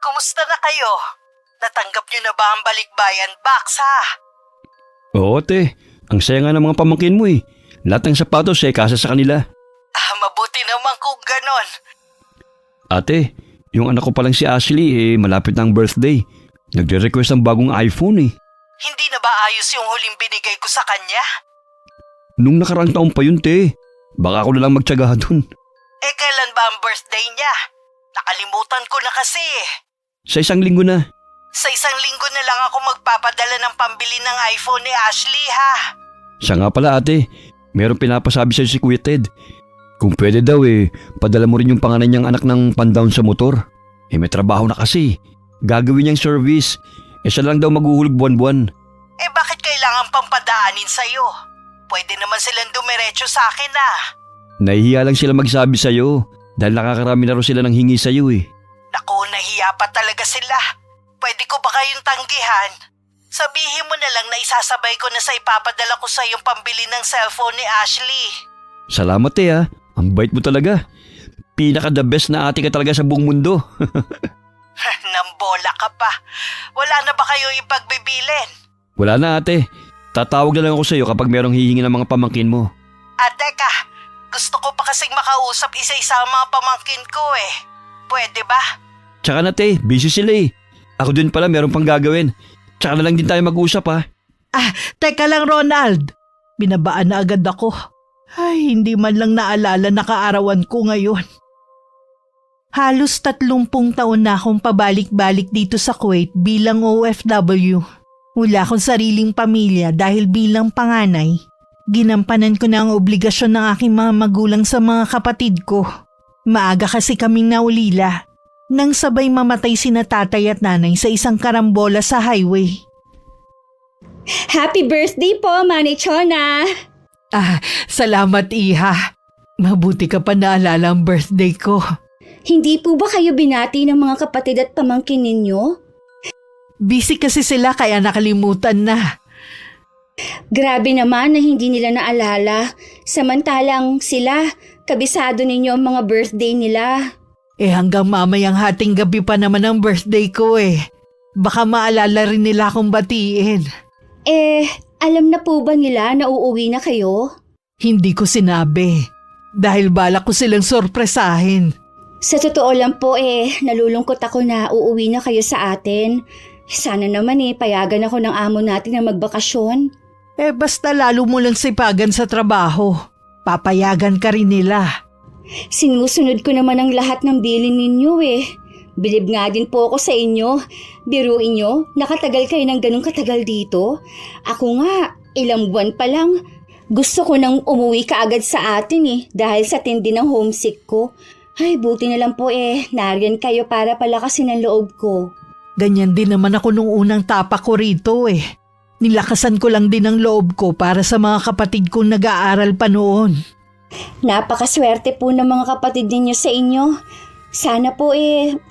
Kumusta na kayo? Natanggap niyo na ba ang balikbayan box ha? Oo, ate. Ang saya nga ng mga pamangkin mo eh. Lahat ng sapatos kasa sa kanila. Mabuti naman kung ganon. Ate, yung anak ko palang si Ashley malapit na ang birthday. Nagre-request ng bagong iPhone eh. Hindi na ba ayos yung huling binigay ko sa kanya? Nung nakaraang taon pa yun, te. Baka ako na lang magtyaga dun. Kailan ba ang birthday niya? Nakalimutan ko na kasi. Sa 1 linggo na. Sa 1 linggo na lang ako magpapadala ng pambili ng iPhone ni Ashley ha. Siya nga pala ate, merong pinapasabi sa'yo si Kuya Ted. Kung pwede daw padala mo rin yung panganay niyang anak ng pan-down sa motor. May trabaho na kasi. Gagawin niyang service. Siya lang daw maghuhulog buwan-buwan. Bakit kailangan pang padaanin sa'yo? Pwede naman silang dumiretso sa akin ha. Nahihiya lang sila magsabi sa'yo dahil nakakarami na rin sila ng hingi sa'yo eh. Naku, nahiya pa talaga sila. Pwede ko ba kayong tanggihan? Sabihin mo na lang na isasabay ko na sa ipapadala ko sa yung pambili ng cellphone ni Ashley. Salamat ha. Ang bait mo talaga. Pinaka-the best na ate ka talaga sa buong mundo. Nambola ka pa. Wala na ba kayo ipagbibilin? Wala na ate. Tatawag na lang ako sa iyo kapag merong hihingi ng mga pamangkin mo. Teka. Gusto ko pa kasing makausap isa-isa ang mga pamangkin ko eh. Pwede ba? Tsaka na te, busy sila eh. Ako din pala meron pang gagawin. Tsaka na lang din tayo mag-usap ha. Teka lang Ronald. Binabaan na agad ako. Ay, hindi man lang naalala na kaarawan ko ngayon. Halos 30 taon na akong pabalik-balik dito sa Kuwait bilang OFW. Wala akong sariling pamilya dahil bilang panganay. Ginampanan ko na ang obligasyon ng aking mga magulang sa mga kapatid ko. Maaga kasi kaming naulila. Nang sabay mamatay sina tatay at nanay sa isang karambola sa highway. Happy birthday po, Manny Chona! Salamat Iha. Mabuti ka pa naalala ang birthday ko. Hindi po ba kayo binati ng mga kapatid at pamangkin ninyo? Busy kasi sila kaya nakalimutan na. Grabe naman na hindi nila naalala. Samantalang sila, kabisado ninyo ang mga birthday nila. Hanggang mamayang hating gabi pa naman ang birthday ko eh. Baka maalala rin nila akong batiin. Alam na po ba nila na uuwi na kayo? Hindi ko sinabi. Dahil balak ko silang sorpresahin. Sa totoo lang po nalulungkot ako na uuwi na kayo sa atin. Sana naman payagan ako ng amo natin na magbakasyon. Basta lalo mo lang sipagan sa trabaho. Papayagan ka rin nila. Sinusunod ko naman ang lahat ng bilin ninyo Bilib nga din po ako sa inyo. Biruin nyo, nakatagal kayo ng ganun katagal dito. Ako nga, ilang buwan pa lang. Gusto ko nang umuwi kaagad sa atin dahil sa tindi ng homesick ko. Ay, buti na lang po nariyan kayo para palakasin ang loob ko. Ganyan din naman ako nung unang tapak ko rito Nilakasan ko lang din ang loob ko para sa mga kapatid kong nag-aaral pa noon. Napakaswerte po ng mga kapatid ninyo sa inyo. Sana po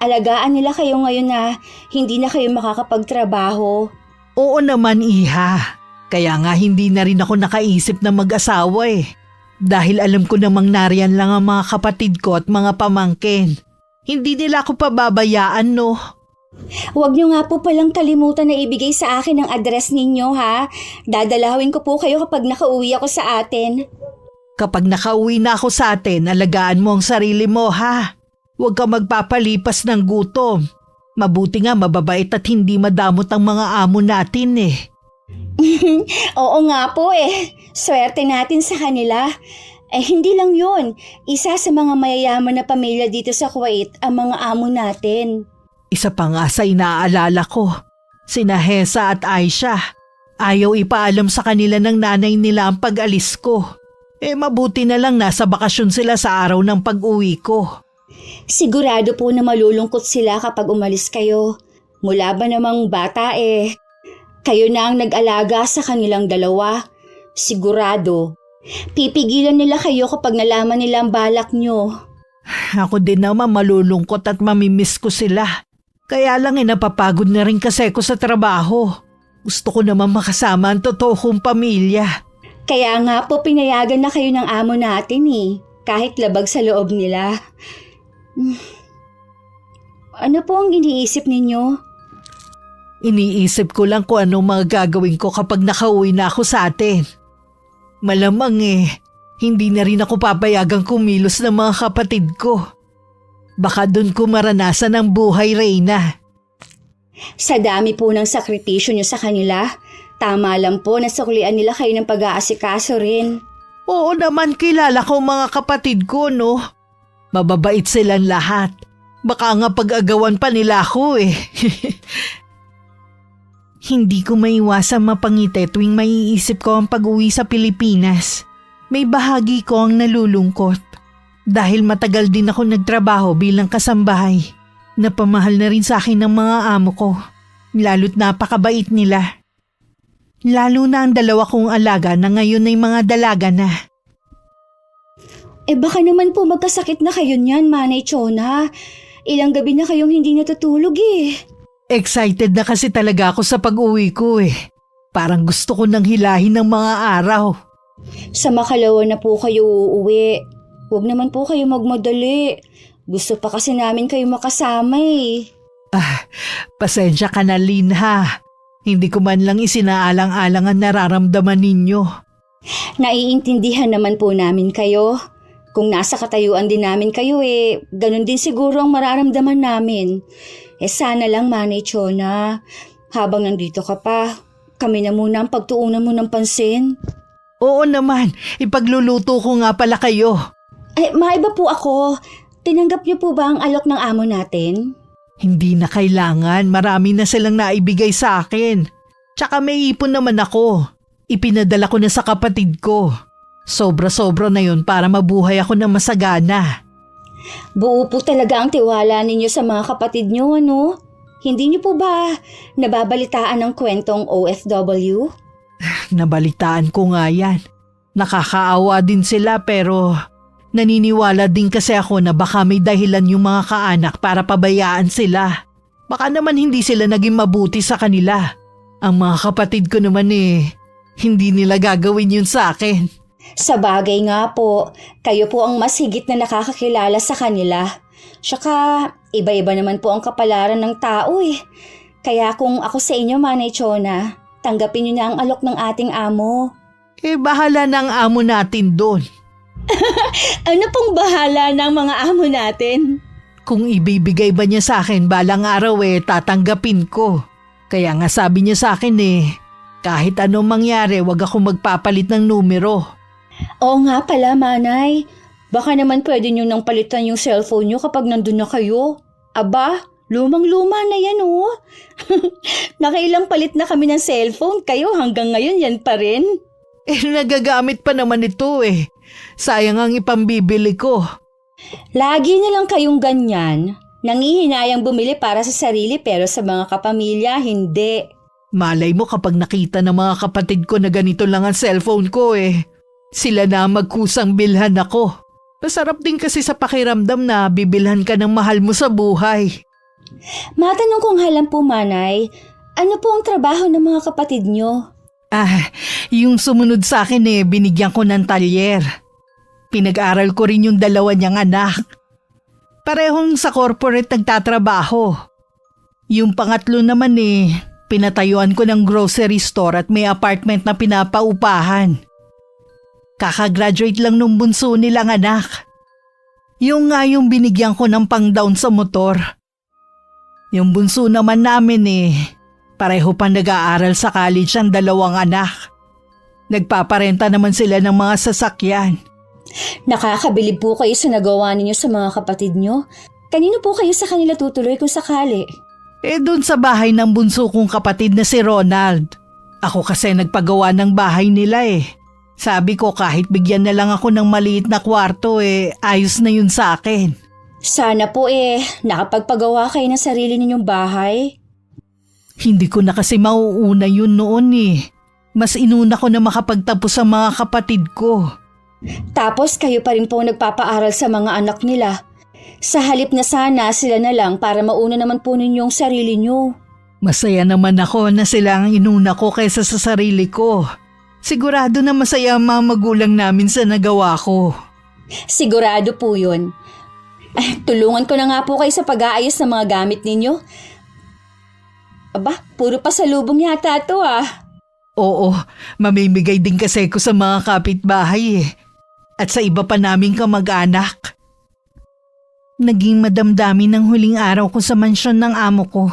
alagaan nila kayo ngayon na hindi na kayo makakapagtrabaho. Oo naman Iha. Kaya nga hindi na rin ako nakaisip na mag-asawa Dahil alam ko namang nariyan lang ang mga kapatid ko at mga pamangkin. Hindi nila ako pababayaan Huwag niyo nga po palang kalimutan na ibigay sa akin ang address ninyo ha. Dadalawin ko po kayo kapag nakauwi ako sa atin. Kapag nakauwi na ako sa atin, alagaan mo ang sarili mo ha. Huwag ka magpapalipas ng gutom. Mabuti nga mababait at hindi madamot ang mga amo natin Oo nga po Swerte natin sa kanila. Hindi lang yun. Isa sa mga mayayaman na pamilya dito sa Kuwait ang mga amo natin. Isa pa nga sa inaalala ko, sina Hesa at Aisha. Ayaw ipaalam sa kanila ng nanay nila ang pag-alis ko. Mabuti na lang nasa bakasyon sila sa araw ng pag-uwi ko. Sigurado po na malulungkot sila kapag umalis kayo. Mula ba namang bata kayo na ang nag-alaga sa kanilang dalawa. Sigurado, pipigilan nila kayo kapag nalaman nila ang balak nyo. Ako din naman malulungkot at mamimiss ko sila. Kaya lang napapagod na rin kasi ko sa trabaho. Gusto ko naman makasama ang totoo kong pamilya. Kaya nga po pinayagan na kayo ng amo natin kahit labag sa loob nila. Ano po ang iniisip ninyo? Iniisip ko lang kung ano mga gagawin ko kapag nakauwi na ako sa atin. Malamang hindi na rin ako papayagang kumilos ng mga kapatid ko. Baka doon ko maranasan ang buhay, Reyna. Sa dami po ng sakripisyo nyo sa kanila, tama lang po na suklian nila kayo ng pag-aasikaso rin. Oo naman, kilala ko mga kapatid ko, no? Mababait silang lahat. Baka nga pag-agawan pa nila ako Hindi ko maiwasang mapangiti tuwing maiisip ko ang pag-uwi sa Pilipinas. May bahagi ko ang nalulungkot. Dahil matagal din ako nagtrabaho bilang kasambahay. Napamahal na rin sa akin ng mga amo ko. Lalo't napakabait nila. Lalo na ang 2 kong alaga na ngayon ay mga dalaga na. Baka naman po magkasakit na kayo niyan, Manay Chona. Ilang gabi na kayong hindi natutulog Excited na kasi talaga ako sa pag-uwi ko Parang gusto ko nang hilahin ng mga araw. Sa makalawa na po kayo uuwi. Huwag naman po kayo magmadali. Gusto pa kasi namin kayo makasama Pasensya ka na, Lynn, ha. Hindi ko man lang isinaalang-alang ang nararamdaman ninyo. Naiintindihan naman po namin kayo. Kung nasa katayuan din namin kayo ganun din siguro ang mararamdaman namin. Sana lang, Manay Chona, habang nandito ka pa, kami na muna ang pagtuunan mo ng pansin. Oo naman, ipagluluto ko nga pala kayo. Maiba po ako. Tinanggap niyo po ba ang alok ng amo natin? Hindi na kailangan, marami na silang naibigay sa akin. Tsaka may ipon naman ako. Ipinadala ko na sa kapatid ko. Sobra-sobra na yun para mabuhay ako na masagana. Buo po talaga ang tiwala ninyo sa mga kapatid nyo, ano? Hindi niyo po ba nababalitaan ng kwentong OFW? Nabalitaan ko nga yan. Nakakaawa din sila pero naniniwala din kasi ako na baka may dahilan yung mga kaanak para pabayaan sila. Baka naman hindi sila naging mabuti sa kanila. Ang mga kapatid ko naman hindi nila gagawin yun sa akin. Sa bagay nga po, kayo po ang mas higit na nakakakilala sa kanila. Tsaka, iba-iba naman po ang kapalaran ng tao Kaya kung ako sa inyo, Manay Chona, tanggapin niyo na ang alok ng ating amo. Bahala ng amo natin doon. Ano pong bahala ng mga amo natin? Kung ibibigay ba niya sa akin balang araw tatanggapin ko. Kaya nga sabi niya sa akin kahit anong mangyari wag ako magpapalit ng numero. Oo nga pala, Manay. Baka naman pwede nyo nang palitan yung cellphone nyo kapag nandun na kayo. Aba, lumang-luma na yan Nakailang palit na kami ng cellphone. Kayo hanggang ngayon yan pa rin. Nagagamit pa naman ito Sayang ang ipambibili ko. Lagi na lang kayong ganyan. Nangihinayang bumili para sa sarili pero sa mga kapamilya, hindi. Malay mo kapag nakita ng mga kapatid ko na ganito lang ang cellphone ko Sila na magkusang bilhan ako. Masarap din kasi sa pakiramdam na bibilhan ka ng mahal mo sa buhay. Matanong kong halam po, Manay, ano po ang trabaho ng mga kapatid nyo? Yung sumunod sa akin binigyan ko ng talyer. Pinag-aral ko rin yung 2 niyang anak. Parehong sa corporate nagtatrabaho. Yung pangatlo naman pinatayuan ko ng grocery store at may apartment na pinapaupahan. Kakagraduate lang nung bunso nilang anak. Yung binigyan ko ng pang-down sa motor. Yung bunso naman namin pareho pa nag-aaral sa college ang 2 anak. Nagpaparenta naman sila ng mga sasakyan. Nakakabilib po kayo sa nagawa ninyo sa mga kapatid nyo. Kanino po kayo sa kanila tutuloy kung sakali? Doon sa bahay ng bunso kong kapatid na si Ronald. Ako kasi nagpagawa ng bahay nila Sabi ko kahit bigyan na lang ako ng maliit na kwarto ayos na yun sa akin. Sana po nakapagpagawa kayo ng sarili ninyong bahay. Hindi ko na kasi mauuna yun noon Mas inuna ko na makapagtapos sa mga kapatid ko. Tapos kayo pa rin po nagpapaaral sa mga anak nila. Sa halip na sana sila na lang para mauna naman po ninyong sarili nyo. Masaya naman ako na sila ang inuna ko kaysa sa sarili ko. Sigurado na masaya ang mga magulang namin sa nagawa ko. Sigurado po yun. Tulungan ko na nga po kayo sa pag-aayos ng mga gamit ninyo. Aba, puro pasalubong yata to ah. Oo, mamimigay din kasi ko sa mga kapitbahay at sa iba pa naming kamag-anak. Naging madamdami ng huling araw ko sa mansyon ng amo ko.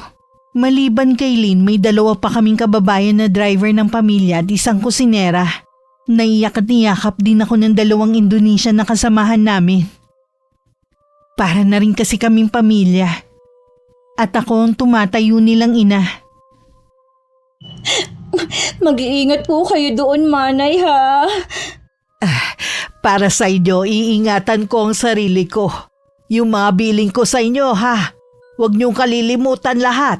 Maliban kay Lynn, may 2 pa kaming kababayan na driver ng pamilya at isang kusinera. Naiyak at niyakap din ako ng 2 Indonesian na kasamahan namin. Para na rin kasi kaming pamilya. At ako ang tumatayo nilang ina. Mag-iingat po kayo doon, Manay, ha? Para sa inyo, iingatan ko ang sarili ko. Yung mga billing ko sa inyo, ha? Huwag niyong kalilimutan lahat.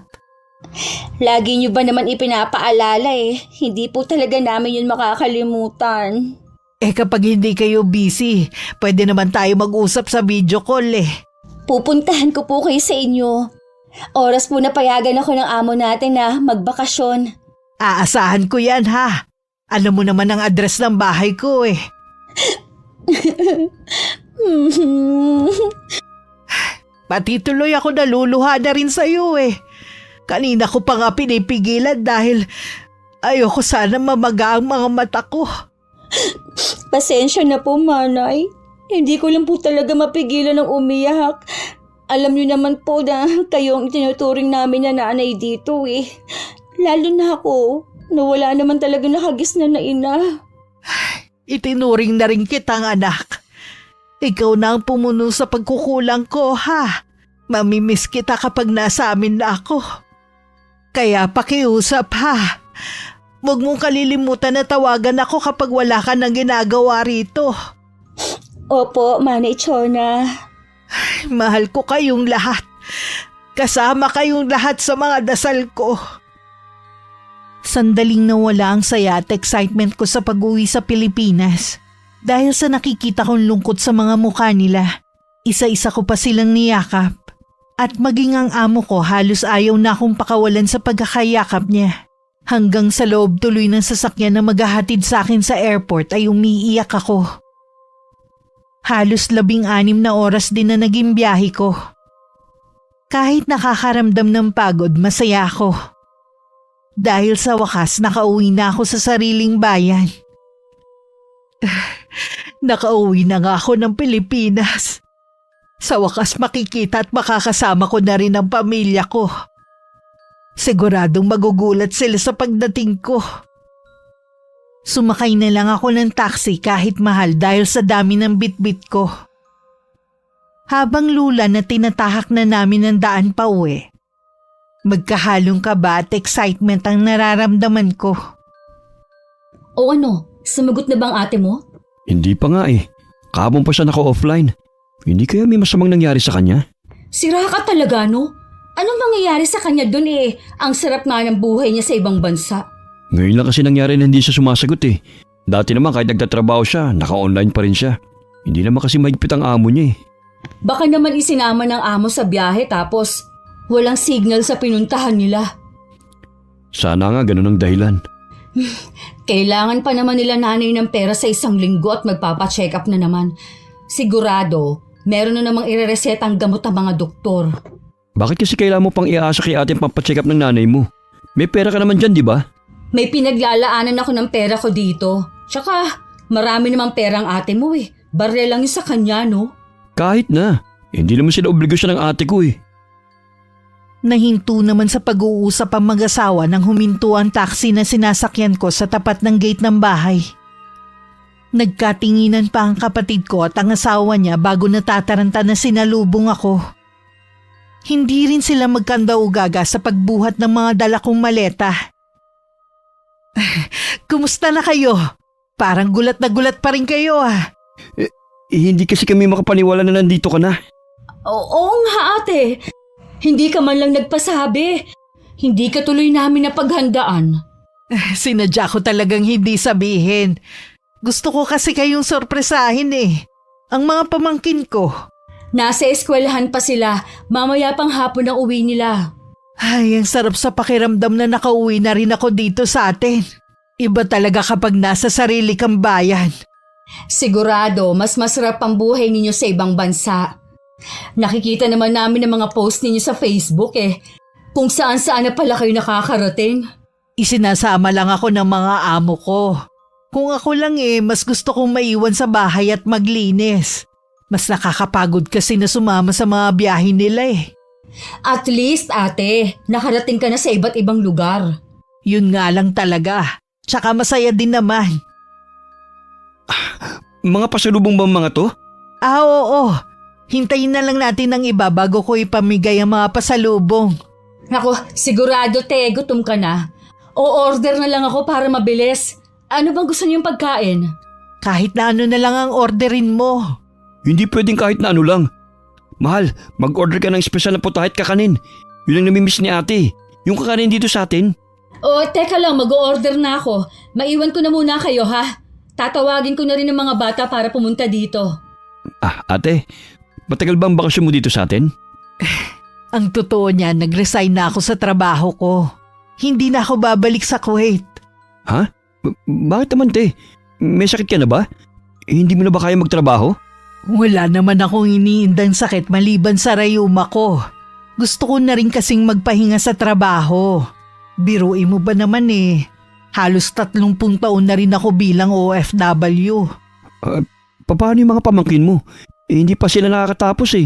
Lagi niyo ba naman ipinapaalala Hindi po talaga namin yun makakalimutan. Kapag hindi kayo busy, pwede naman tayo mag-usap sa video call Pupuntahan ko po kayo sa inyo. Oras po na payagan ako ng amo natin na magbakasyon. Aasahan ko yan, ha? Alam mo naman ang address ng bahay ko Pati tuloy ako naluluha na rin sa'yo Kanina ko pa nga pinipigilan dahil ayoko sana mamaga ang mga mata ko. Pasensya na po, Manay. Hindi ko lang po talaga mapigilan ng umiyak. Alam niyo naman po na kayo ang itinuturing namin na nanay dito Lalo na ako, na wala naman talaga nakagisnan na ina. Itinuring na rin kitang anak. Ikaw na ang pumuno sa pagkukulang ko, ha? Mamimiss kita kapag nasa amin na ako. Kaya pakiusap, ha? Huwag mong kalilimutan na tawagan ako kapag wala ka nang ginagawa rito. Opo, Manay Chona. Mahal ko kayong lahat. Kasama kayong lahat sa mga dasal ko. Sandaling nawala ang saya at excitement ko sa pag-uwi sa Pilipinas. Dahil sa nakikita kong lungkot sa mga mukha nila, isa-isa ko pa silang niyakap. At maging ang amo ko halos ayaw na akong pakawalan sa pagkakayakap niya. Hanggang sa loob tuloy ng sasakyan na maghahatid sa akin sa airport ay umiiyak ako. Halos 16 na oras din na naging biyahe ko. Kahit nakakaramdam ng pagod, masaya ako. Dahil sa wakas nakauwi na ako sa sariling bayan. Nakauwi na nga ako ng Pilipinas. Sa wakas makikita at makakasama ko na rin ang pamilya ko. Siguradong magugulat sila sa pagdating ko. Sumakay na lang ako ng taxi kahit mahal dahil sa dami ng bitbit ko. Habang lula na tinatahak na namin ang daan pa uwi, magkahalong kaba at excitement ang nararamdaman ko. O ano, sumagot na bang ate mo? Hindi pa nga Kahapon pa siya naka-offline. Hindi kaya may masamang nangyari sa kanya? Sira ka talaga, no? Anong mangyayari sa kanya dun Ang sarap nga ng buhay niya sa ibang bansa. Ngayon lang kasi nangyari na hindi siya sumasagot Dati naman kahit nagtatrabaho siya, naka-online pa rin siya. Hindi naman kasi mahigpit ang amo niya Baka naman isinama ng amo sa biyahe tapos walang signal sa pinuntahan nila. Sana nga ganun ang dahilan. Kailangan pa naman nila nanay ng pera sa 1 linggo at magpapacheck up na naman. Sigurado, meron na namang irereseta ang gamot ang mga doktor. Bakit kasi kailangan mo pang iaasa kay ate ang pampacheck up ng nanay mo? May pera ka naman dyan, di ba? May pinaglalaanan ako ng pera ko dito. Tsaka, marami namang pera ang ate mo Barya lang yun sa kanya, no? Kahit na. Hindi naman sila obligasyon ng ate ko Nahinto naman sa pag-uusap ang mag-asawa nang huminto ang taxi na sinasakyan ko sa tapat ng gate ng bahay. Nagkatinginan pa ang kapatid ko at ang asawa niya bago natataranta na sinalubong ako. Hindi rin sila magkandaugaga sa pagbuhat ng mga dala kong maleta. Kumusta na kayo? Parang gulat na gulat pa rin kayo Hindi kasi kami makapaniwala na nandito ka na. Oo nga ate. Hindi ka man lang nagpasabi. Hindi ka tuloy namin napaghandaan. Sinadya ko talagang hindi sabihin. Gusto ko kasi kayong sorpresahin Ang mga pamangkin ko. Nasa eskwelahan pa sila. Mamaya pang hapon ang uwi nila. Ay, ang sarap sa pakiramdam na nakauwi na rin ako dito sa atin. Iba talaga kapag nasa sarili kang bayan. Sigurado, mas masarap ang buhay ninyo sa ibang bansa. Nakikita naman namin ang mga post ninyo sa Facebook kung saan-saan na pala kayo nakakarating. Isinasama lang ako ng mga amo ko. Kung ako lang mas gusto kong maiwan sa bahay at maglinis. Mas nakakapagod kasi na sumama sa mga biyahe nila At least ate, nakarating ka na sa iba't ibang lugar. Yun nga lang talaga. Tsaka masaya din naman. Mga pasalubong ba mga to? Oo. Hintayin na lang natin ng iba bago ko ipamigay ang mga pasalubong. Naku, sigurado gutom ka na. O-order na lang ako para mabilis. Ano bang gusto niyong pagkain? Kahit na ano na lang ang orderin mo. Hindi pwedeng kahit na ano lang. Mahal, mag-order ka ng espesyal na putahit kakanin. Yun ang namimiss ni ate. Yung kakanin dito sa atin. Teka lang, mag-order na ako. Maiwan ko na muna kayo ha. Tatawagin ko na rin ng mga bata para pumunta dito. Ate, matagal ba ang bakasyon mo dito sa atin? Ang totoo niya, nag-resign na ako sa trabaho ko. Hindi na ako babalik sa Kuwait. Ha? Bakit naman te? May sakit ka na ba? Hindi mo na ba kaya magtrabaho? Wala naman akong iniindang sakit maliban sa rayuma ko. Gusto ko na rin kasing magpahinga sa trabaho. Biruin mo ba naman halos 30 taon na rin ako bilang OFW. Paano yung mga pamangkin mo? Hindi pa sila nakakatapos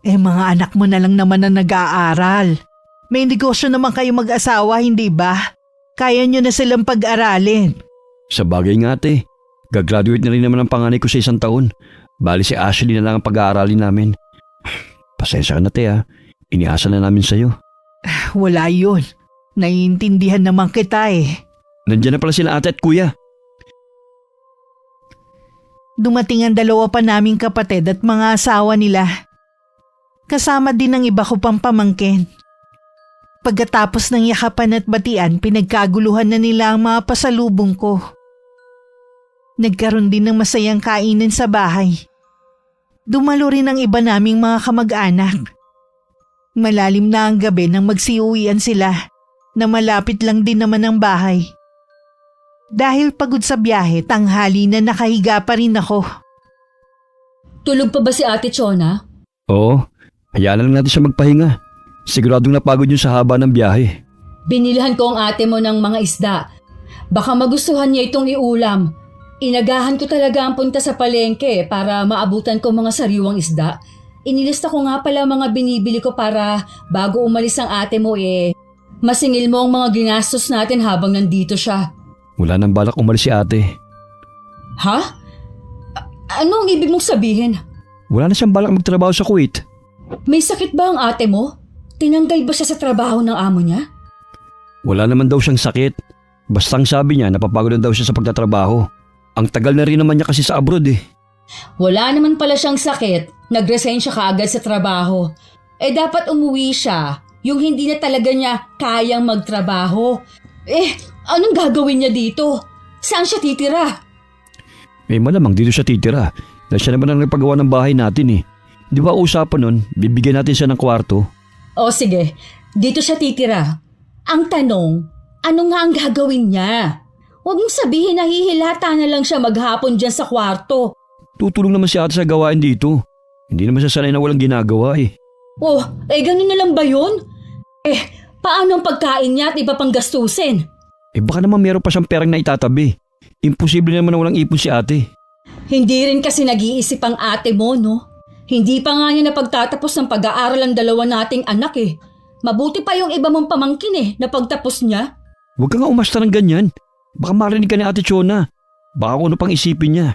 Mga anak mo na lang naman na nag-aaral. May negosyo naman kayo mag-asawa, hindi ba? Kaya nyo na silang pag-aralin. Sa bagay nga ate, gagraduate na rin naman ang panganay ko sa 1 taon. Bali si Ashley na lang ang pag-aaralin namin. Pasensya ka na te iniasa na namin sa'yo. Wala yun. Naiintindihan naman kita Nandiyan na pala sila ate at kuya. Dumating ang 2 pa naming kapatid at mga asawa nila. Kasama din ang iba ko pang pamangkin. Pagkatapos ng yakapan at batian, pinagkaguluhan na nila ang mga pasalubong ko. Nagkaroon din ng masayang kainan sa bahay. Dumalo rin ang iba naming mga kamag-anak. Malalim na ang gabi nang magsiuwian sila na malapit lang din naman ang bahay. Dahil pagod sa biyahe, tanghali na nakahiga pa rin ako. Tulog pa ba si Ate Chona? Oo, hayaan na lang natin siya magpahinga. Siguradong napagod yun sa haba ng biyahe. Binilihan ko ang ate mo ng mga isda. Baka magustuhan niya itong iulam. Inagahan ko talaga ang punta sa palengke para maabutan ko mga sariwang isda. Inilista ko nga pala mga binibili ko para bago umalis ang ate mo masingil mo ang mga ginastos natin habang nandito siya. Wala nang balak umalis si ate. Ha? Ano ang ibig mong sabihin? Wala na siyang balak magtrabaho sa Kuwait. May sakit ba ang ate mo? Tinanggal ba siya sa trabaho ng amo niya? Wala naman daw siyang sakit. Basta ang sabi niya napapagod na daw siya sa pagtatrabaho. Ang tagal na rin naman niya kasi sa abroad Wala naman pala siyang sakit. Nag-resign siya kaagad sa trabaho. Dapat umuwi siya. Yung hindi na talaga niya kayang magtrabaho. Anong gagawin niya dito? Saan siya titira? Malamang dito siya titira. Dahil siya naman ang nagpagawa ng bahay natin Di ba usapan nun, bibigyan natin siya ng kwarto? O sige, dito siya titira. Ang tanong, ano nga ang gagawin niya? Huwag mong sabihin na hihilata na lang siya maghapon dyan sa kwarto. Tutulong naman si ate sa gawain dito. Hindi naman siya sanay na walang ginagawa Ganun na lang ba yun? Paano ang pagkain niya at iba pang gastusin? Baka naman meron pa siyang perang na itatabi. Imposible naman na walang ipon si ate. Hindi rin kasi nag-iisip ang ate mo, no? Hindi pa nga niya napagtatapos ng pag-aaral ang 2 nating anak Mabuti pa yung iba mong pamangkin na pagtapos niya. Huwag ka nga umasta ng ganyan. Baka marinig ka ni Ate Chona. Baka kung ano pang isipin niya.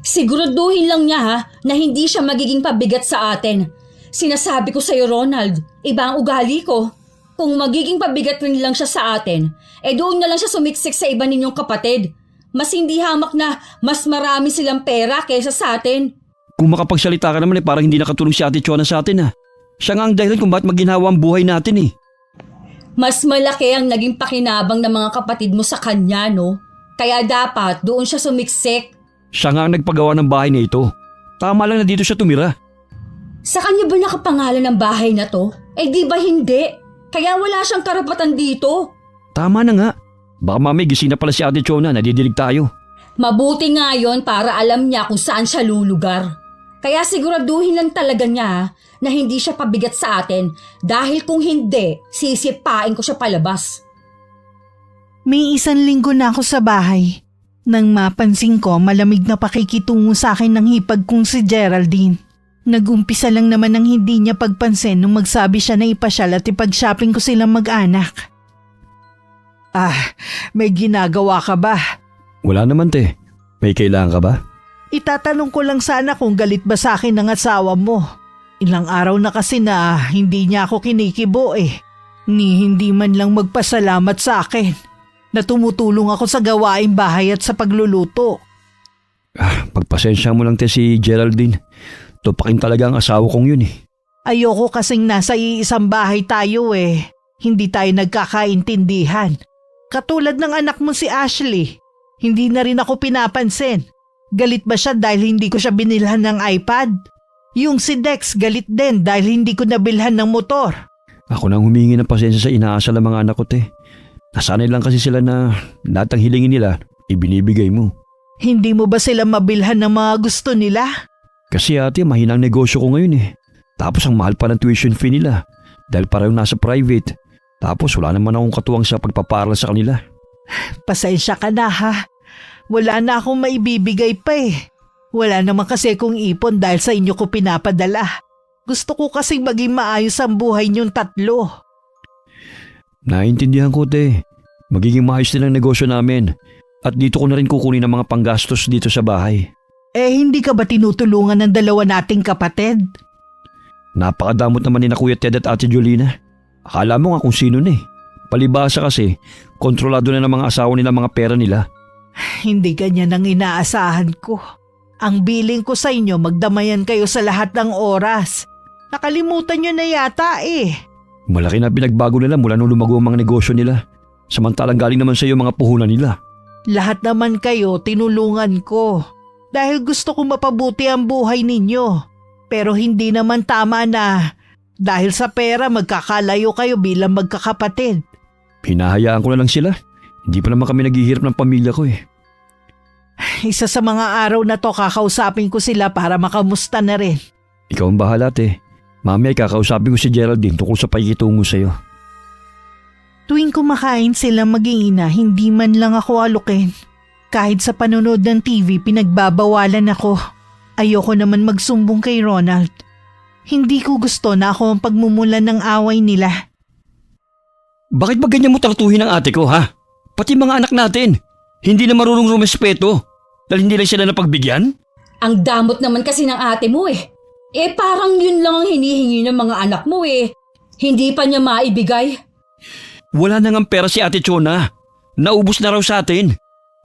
Siguraduhin lang niya na hindi siya magiging pabigat sa atin. Sinasabi ko sa'yo Ronald, iba ang ugali ko. Kung magiging pabigat rin lang siya sa atin, doon na lang siya sumiksik sa iba ninyong kapatid. Mas hindi hamak na mas marami silang pera kaysa sa atin. Kung makapagsalita ka naman parang hindi nakatulong si Ate Chona sa atin Siya nga ang dahilan kung bakit maginhawa ang buhay natin Mas malaki ang naging pakinabang ng mga kapatid mo sa kanya, no? Kaya dapat doon siya sumiksik. Siya nga ang nagpagawa ng bahay na ito. Tama lang na dito siya tumira. Sa kanya ba nakapangalan ng bahay na to? Di ba hindi? Kaya wala siyang karapatan dito. Tama na nga. Baka mamay gising na pala si Ate Chona, nadidilig tayo. Mabuti nga yon para alam niya kung saan siya lulugar. Kaya siguraduhin lang talaga niya na hindi siya pabigat sa atin dahil kung hindi, sisipain ko siya palabas. May 1 linggo na ako sa bahay. Nang mapansin ko malamig na pakikitungo sa akin ng hipag kong si Geraldine. Nag-umpisa lang naman ng hindi niya pagpansin nung magsabi siya na ipasyal at ipag-shopping ko silang mag-anak. May ginagawa ka ba? Wala naman, te. May kailangan ka ba? Itatanong ko lang sana kung galit ba sa akin ng asawa mo. Ilang araw na kasi na hindi niya ako kinikibo Ni hindi man lang magpasalamat sa akin na tumutulong ako sa gawaing bahay at sa pagluluto. Pagpasensya mo lang, te, si Geraldine. Tupakin talaga ang asawa kong yun Ayoko kasing nasa iisang bahay tayo Hindi tayo nagkakaintindihan. Katulad ng anak mo si Ashley. Hindi na rin ako pinapansin. Galit ba siya dahil hindi ko siya binilhan ng iPad? Yung si Dex galit din dahil hindi ko nabilhan ng motor. Ako nang humingi ng pasensya sa inaasal ng mga anak ko, te. Nasanay lang kasi sila na lahat ng hilingin nila, ibinibigay mo. Hindi mo ba sila mabilhan ng mga gusto nila? Kasi ate, mahinang negosyo ko ngayon Tapos ang mahal pa ng tuition fee nila dahil parang nasa private. Tapos wala naman akong katuwang sa pagpaparal sa kanila. Pasensya ka na ha. Wala na akong maibibigay pa Wala naman kasi akong ipon dahil sa inyo ko pinapadala. Gusto ko kasing maging maayos ang buhay niyong 3. Naintindihan ko, te. Magiging maayos din ang negosyo namin. At dito ko na rin kukunin ang mga panggastos dito sa bahay. Hindi ka ba tinutulungan ng 2 nating kapatid? Napakadamot naman ni na Kuya Ted at Ate Jolina. Akala mo nga kung sino Palibasa kasi, kontrolado na ng mga asawa nila mga pera nila. Hindi ganyan ang inaasahan ko. Ang billing ko sa inyo, magdamayan kayo sa lahat ng oras. Nakalimutan nyo na yata Malaki na pinagbago nila mula nung lumago ang mga negosyo nila. Samantalang galing naman sa iyo mga puhunan nila. Lahat naman kayo tinulungan ko. Dahil gusto ko mapabuti ang buhay ninyo. Pero hindi naman tama na dahil sa pera magkakalayo kayo bilang magkakapatid. Hinahayaan ko na lang sila. Hindi pa naman kami naghihirap ng pamilya ko Isa sa mga araw na to kakausapin ko sila para makamusta na rin. Ikaw ang bahala, te. Mamaya kakausapin ko si Geraldine tungkol sa pakikitungo sa'yo. Tuwing kumakain sila maging ina, hindi man lang ako alukin. Kahit sa panonood ng TV, pinagbabawalan ako. Ayoko naman magsumbong kay Ronald. Hindi ko gusto na ako ang pagmumulan ng away nila. Bakit ba ganyan mo tratuhin ang ate ko, ha? Pati mga anak natin. Hindi na marunong rumespeto. Dahil hindi lang sila napagbigyan? Ang damot naman kasi ng ate mo parang yun lang ang hinihingi ng mga anak mo Hindi pa niya maibigay. Wala na ngang pera si Ate Chona. Naubos na raw sa atin.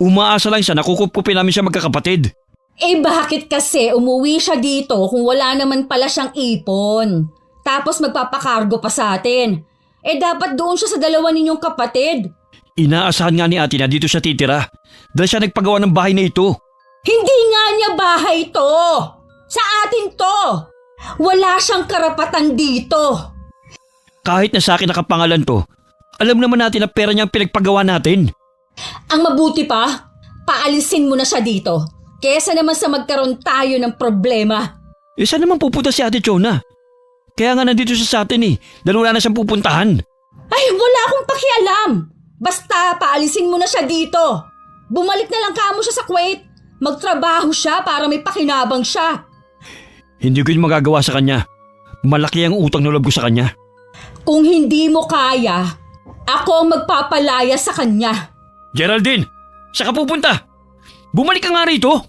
Umaasa lang siya na kukupkupin namin siya magkakapatid. Bakit kasi umuwi siya dito kung wala naman pala siyang ipon? Tapos magpapakargo pa sa atin. Dapat doon siya sa 2 ninyong kapatid. Inaasahan nga ni ate na dito siya titira dahil siya nagpagawa ng bahay na ito. Hindi nga niya bahay to. Sa atin to. Wala siyang karapatan dito. Kahit na sa akin nakapangalan to, alam naman natin na pera niya ang pinagpagawa natin. Ang mabuti pa, paalisin mo na siya dito. Kesa naman sa magkaroon tayo ng problema. Saan naman pupunta si Ate Chona? Kaya nga nandito siya sa atin dahil wala na siyang pupuntahan. Wala akong pakialam. Basta paalisin mo na siya dito. Bumalik na lang kamo siya sa Kuwait. Magtrabaho siya para may pakinabang siya. Hindi ko yung magagawa sa kanya. Malaki ang utang na loob ko sa kanya. Kung hindi mo kaya, ako ang magpapalaya sa kanya. Geraldine, saan ka pupunta? Bumalik ka nga rito.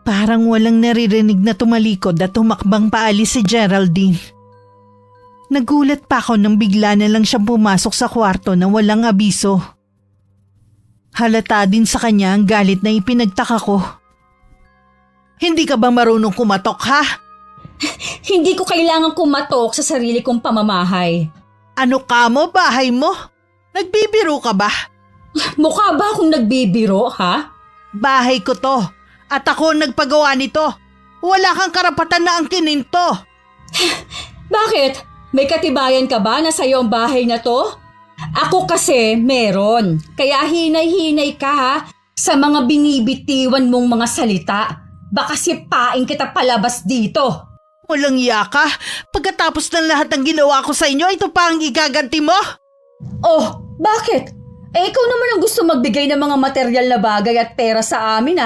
Parang walang naririnig na tumalikod at tumakbang paalis si Geraldine. Nagulat pa ako nang bigla na lang siyang pumasok sa kwarto na walang abiso. Halata din sa kanya ang galit na ipinagtaka ko. Hindi ka ba marunong kumatok, ha? Hindi ko kailangan kumatok sa sarili kong pamamahay. Ano ka mo, bahay mo? Nagbibiro ka ba? Mukha ba akong nagbibiro, ha? Bahay ko to at ako ang nagpagawa nito. Wala kang karapatan na angkinin to. Bakit? May katibayan ka ba na sa'yo ang bahay na to? Ako kasi meron. Kaya hinay-hinay ka ha sa mga binibitiwan mong mga salita. Baka sipain kita palabas dito. Walang iya ka. Pagkatapos ng lahat ng ginawa ko sa inyo, ito pa ang igaganti mo? Oh, bakit? Ikaw naman ang gusto magbigay ng mga material na bagay at pera sa amin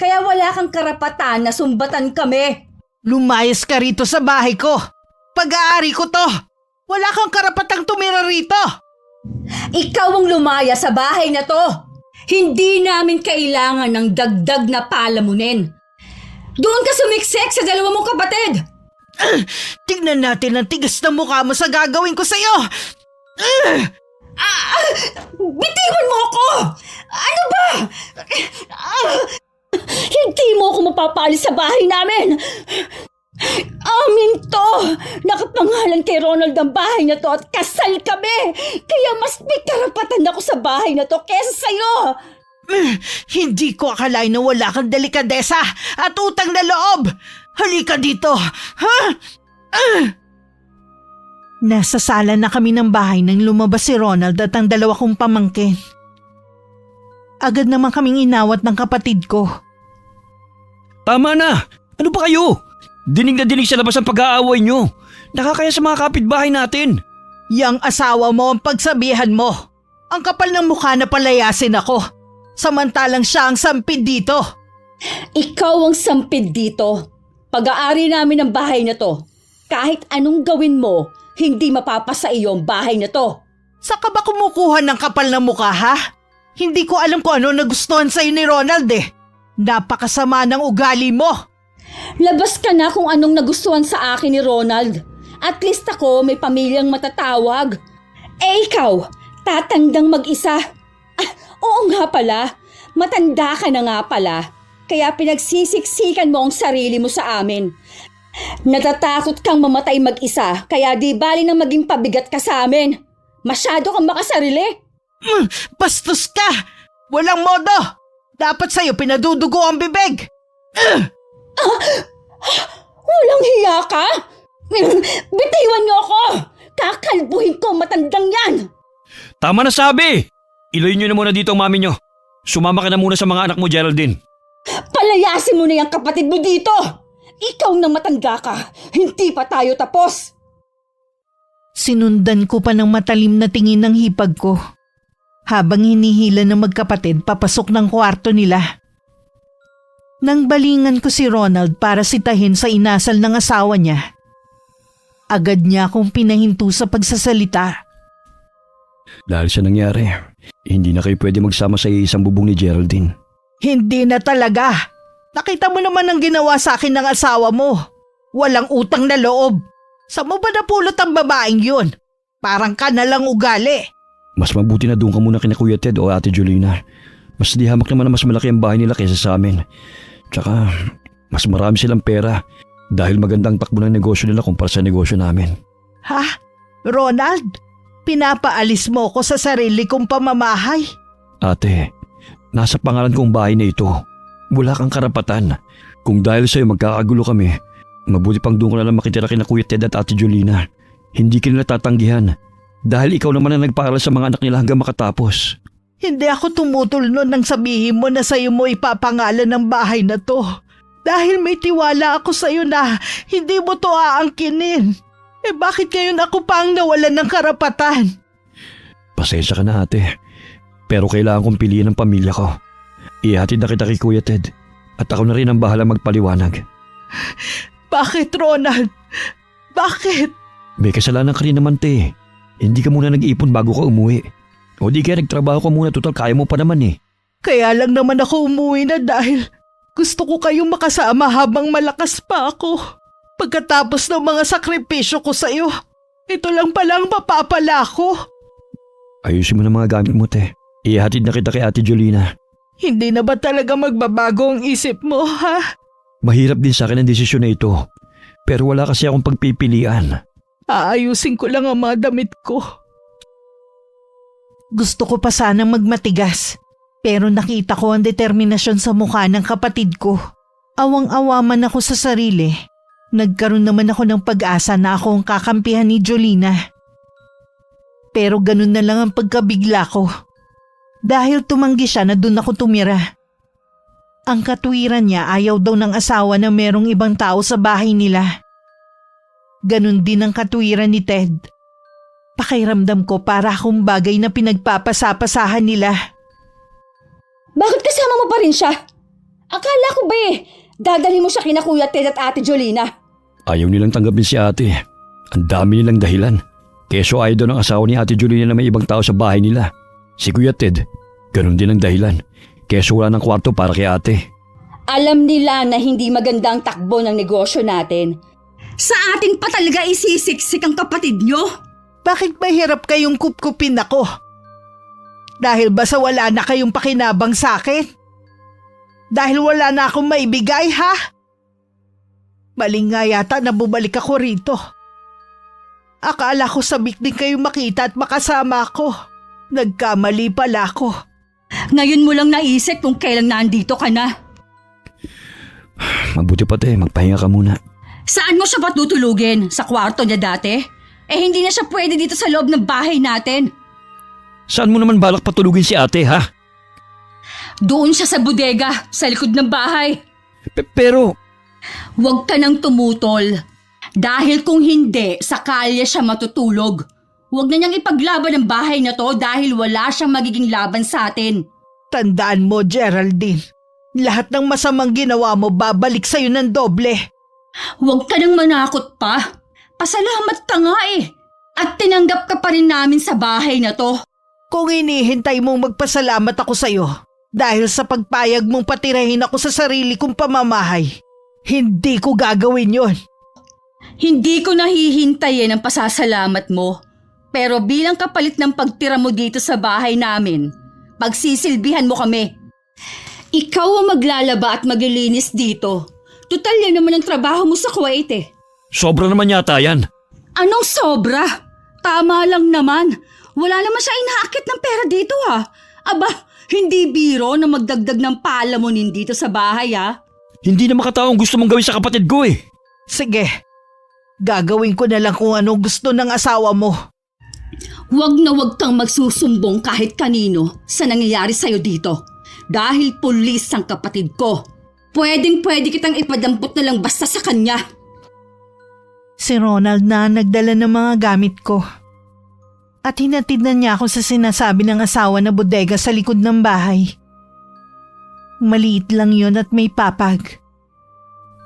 Kaya wala kang karapatan na sumbatan kami. Lumayas ka rito sa bahay ko. Pag-aari ko to. Wala kang karapatang tumira rito. Ikaw ang lumaya sa bahay na to. Hindi namin kailangan ng dagdag na palamunin. Doon ka sumiksik sa dalawa mong kapatid. Tignan natin ang tigas na mukha mo sa gagawin ko sa'yo. Bitiwan mo ako! Ano ba? Hindi mo ako mapapaalis sa bahay namin. Amin to! Nakapangalan kay Ronald ang bahay na to at kasal kami. Kaya mas may karapatan ako sa bahay na to kesa sa'yo. Hindi ko akalain na wala kang delikadesa at utang na loob. Halika dito. Ha? Nasa sala na kami ng bahay nang lumabas si Ronald at ang dalawa kong pamangkin. Agad naman kaming inawat ng kapatid ko. Tama na! Ano ba kayo? Dinig na dinig sa labas ang pag-aaway nyo. Nakakaya sa mga kapitbahay natin. Yang asawa mo ang pagsabihan mo. Ang kapal ng mukha na palayasin ako. Samantalang siya ang sampid dito. Ikaw ang sampid dito. Pag-aari namin ang bahay na to. Kahit anong gawin mo, hindi mapapasa iyo ang bahay na to. Saka ba kumukuha ng kapal ng mukha ha? Hindi ko alam kung ano nagustuhan sa'yo ni Ronald Napakasama ng ugali mo. Labas ka na kung anong nagustuhan sa akin ni Ronald. At least ako may pamilyang matatawag. Ikaw, tatandang mag-isa. Oo nga pala, matanda ka na nga pala. Kaya pinagsisiksikan mo ang sarili mo sa amin. Natatakot kang mamatay mag-isa, kaya di bali nang maging pabigat ka sa amin. Masyado kang makasarili. Bastos ka! Walang modo! Dapat sa'yo pinadudugo ang bibig! Walang hiya ka? Bitiwan niyo ako! Kakalbuhin ko matandang yan! Tama na sabi! Iloyin nyo na muna dito ang mami nyo. Sumama ka na muna sa mga anak mo, Geraldine. Palayasin mo na yung kapatid mo dito! Ikaw na matanda ka, hindi pa tayo tapos! Sinundan ko pa ng matalim na tingin ng hipag ko. Habang hinihila ng magkapatid papasok ng kwarto nila. Nang balingan ko si Ronald para sitahin sa inasal ng asawa niya, agad niya akong pinahinto sa pagsasalita. Dahil sa nangyari, hindi na kayo pwede magsama sa isang bubong ni Geraldine. Hindi na talaga. Nakita mo naman ang ginawa sa akin ng asawa mo. Walang utang na loob. Saan mo ba napulot ang babaeng yun? Parang ka na lang ugali. Mas mabuti na doon ka muna kina Kuya Ted o Ate Jolina. Mas di hamak naman na mas malaki ang bahay nila kaysa sa amin. Tsaka, mas marami silang pera dahil magandang takbo ng negosyo nila kumpara sa negosyo namin. Ha? Ronald? Pinapaalis mo ko sa sarili kong pamamahay? Ate, nasa pangalan kong bahay na ito. Wala kang karapatan. Kung dahil sa'yo magkakagulo kami, mabuti pang doon ka na lang makitira kina Kuya Ted at Ate Jolina. Hindi ka nila tatanggihan. Dahil ikaw naman ang nagpaaral sa mga anak nila hanggang makatapos. Hindi ako tumutol nun nang sabihin mo na sa'yo mo ipapangalan ng bahay na to. Dahil may tiwala ako sa'yo na hindi mo to aangkinin. Bakit ngayon ako pa ang nawalan ng karapatan? Pasensya ka na ate. Pero kailangan kong piliin ang pamilya ko. Ihatid na kita kay Kuya Ted. At ako na rin ang bahala magpaliwanag. Bakit, Ronald? Bakit? May kasalanan ka rin naman te. Hindi ka muna nag-ipon bago ka umuwi. O di kaya nagtrabaho ka muna, total kaya mo pa naman Kaya lang naman ako umuwi na dahil gusto ko kayong makasama habang malakas pa ako. Pagkatapos ng mga sakripisyo ko sa'yo, ito lang palang mapapala ko. Ayusin mo na mga gamit mo te. Ihatid na kita kay Ate Jolina. Hindi na ba talaga magbabago ang isip mo, ha? Mahirap din sa akin ang desisyon na ito. Pero wala kasi akong pagpipilian. Aayusin ko lang ang mga damit ko. Gusto ko pa sanang magmatigas, pero nakita ko ang determinasyon sa mukha ng kapatid ko. Awang-awa man ako sa sarili. Nagkaroon naman ako ng pag-asa na ako ang kakampihan ni Jolina. Pero ganun na lang ang pagkabigla ko. Dahil tumanggi siya na doon ako tumira. Ang katwiran niya ayaw daw ng asawa na merong ibang tao sa bahay nila. Ganon din ang katwiran ni Ted. Pakiramdam ko para akong bagay na pinagpapasapasahan nila. Bakit kasama mo pa rin siya? Akala ko ba dadalhin mo siya kina Kuya Ted at Ate Jolina? Ayaw nilang tanggapin si ate. Ang dami nilang dahilan. Keso ayaw daw ng asawa ni Ate Jolina na may ibang tao sa bahay nila. Si Kuya Ted, ganun din ang dahilan. Keso wala ng kwarto para kay ate. Alam nila na hindi maganda ang takbo ng negosyo natin. Sa atin pa talaga isisiksik ang kapatid nyo? Bakit mahirap kayong kupkupin ako? Dahil ba sa wala na kayong pakinabang sa akin? Dahil wala na akong maibigay, ha? Maling nga yata na bumalik ako rito. Akala ko sabik din kayong makita at makasama ako. Nagkamali pala ako. Ngayon mo lang naisip kung kailang nandito ka na. Mabuti pa magpahinga ka muna. Saan mo siya patutulugin? Sa kwarto niya dati? Hindi na siya pwede dito sa loob ng bahay natin. Saan mo naman balak patulugin si ate, ha? Doon siya sa bodega, sa likod ng bahay. Pero... Huwag ka nang tumutol. Dahil kung hindi, sa kalye siya matutulog. Huwag na niyang ipaglaban ang bahay na to dahil wala siyang magiging laban sa atin. Tandaan mo, Geraldine. Lahat ng masamang ginawa mo babalik sa'yo ng doble. Huwag ka nang manakot pa. Pasalamat ka nga At tinanggap ka pa rin namin sa bahay na to. Kung inihintay mong magpasalamat ako sa'yo dahil sa pagpayag mong patirahin ako sa sarili kong pamamahay, hindi ko gagawin yon. Hindi ko nahihintayin ang pasasalamat mo. Pero bilang kapalit ng pagtira mo dito sa bahay namin, pagsisilbihan mo kami. Ikaw ang maglalaba at maglilinis dito. Tutal yan naman ang trabaho mo sa Kuwait Sobra naman yata yan. Anong sobra? Tama lang naman. Wala naman siya inaakit ng pera dito Aba, hindi biro na magdagdag ng palamunin dito sa bahay Hindi na makataong gusto mong gawin sa kapatid ko Sige, gagawin ko na lang kung anong gusto ng asawa mo. Huwag na huwag kang magsusumbong kahit kanino sa nangyayari sa'yo dito. Dahil pulis ang kapatid ko. Pwedeng-pwede kitang ipadampot na lang basta sa kanya. Si Ronald na nagdala ng mga gamit ko. At hinatid na niya ako sa sinasabi ng asawa na bodega sa likod ng bahay. Maliit lang yon at may papag.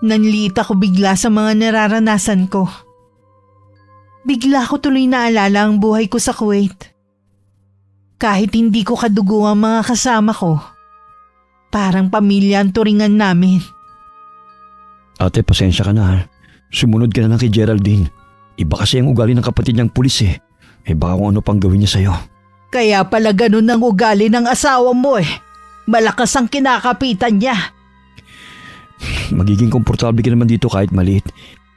Nanliit ako bigla sa mga nararanasan ko. Bigla ko tuloy naalala ang buhay ko sa Kuwait. Kahit hindi ko kadugo ang mga kasama ko, parang pamilya ang turingan namin. Ate, pasensya ka na Sumunod ka na lang kay Geraldine. Iba kasi ang ugali ng kapatid niyang pulis baka kung ano pang gawin niya sa'yo. Kaya pala ganun ang ugali ng asawa mo Malakas ang kinakapitan niya. Magiging komportable ka naman dito kahit maliit.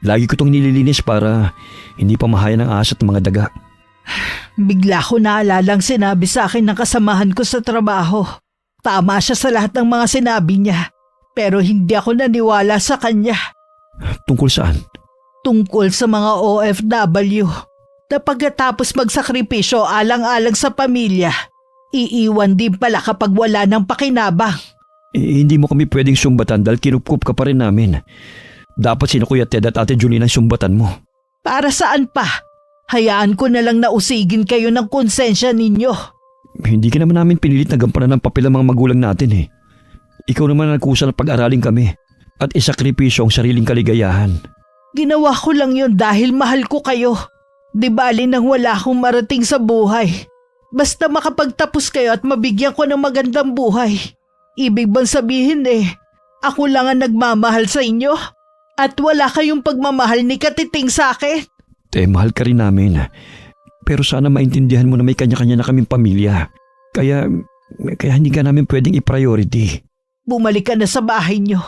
Lagi ko itong nililinis para hindi pa mahaya ng ahas at mga daga. Bigla ko naalalang sinabi sa akin ng kasamahan ko sa trabaho. Tama siya sa lahat ng mga sinabi niya. Pero hindi ako naniwala sa kanya. Tungkol saan? Tungkol sa mga OFW. Na pagkatapos magsakripisyo alang-alang sa pamilya, iiwan din pala kapag wala ng pakinabang. Hindi mo kami pwedeng sumbatan dahil kinupkup ka pa rin namin. Dapat sina Kuya Ted at Ate Jolina ang sumbatan mo. Para saan pa? Hayaan ko na lang na usigin kayo ng konsensya ninyo. Hindi ka naman namin pinilit na gampanan ng papel ang mga magulang natin Ikaw naman ang nagkusa na pag-aralin kami at isakripisyo ang sariling kaligayahan. Ginawa ko lang yon dahil mahal ko kayo. Di bali nang wala akong marating sa buhay. Basta makapagtapos kayo at mabigyan ko ng magandang buhay. Ibig bang sabihin ako lang ang nagmamahal sa inyo? At wala kayong pagmamahal ni Katiting sa akin? Mahal ka rin namin. Pero sana maintindihan mo na may kanya-kanya na kaming pamilya. Kaya hindi ka namin pwedeng i-priority. Bumalik ka na sa bahay niyo.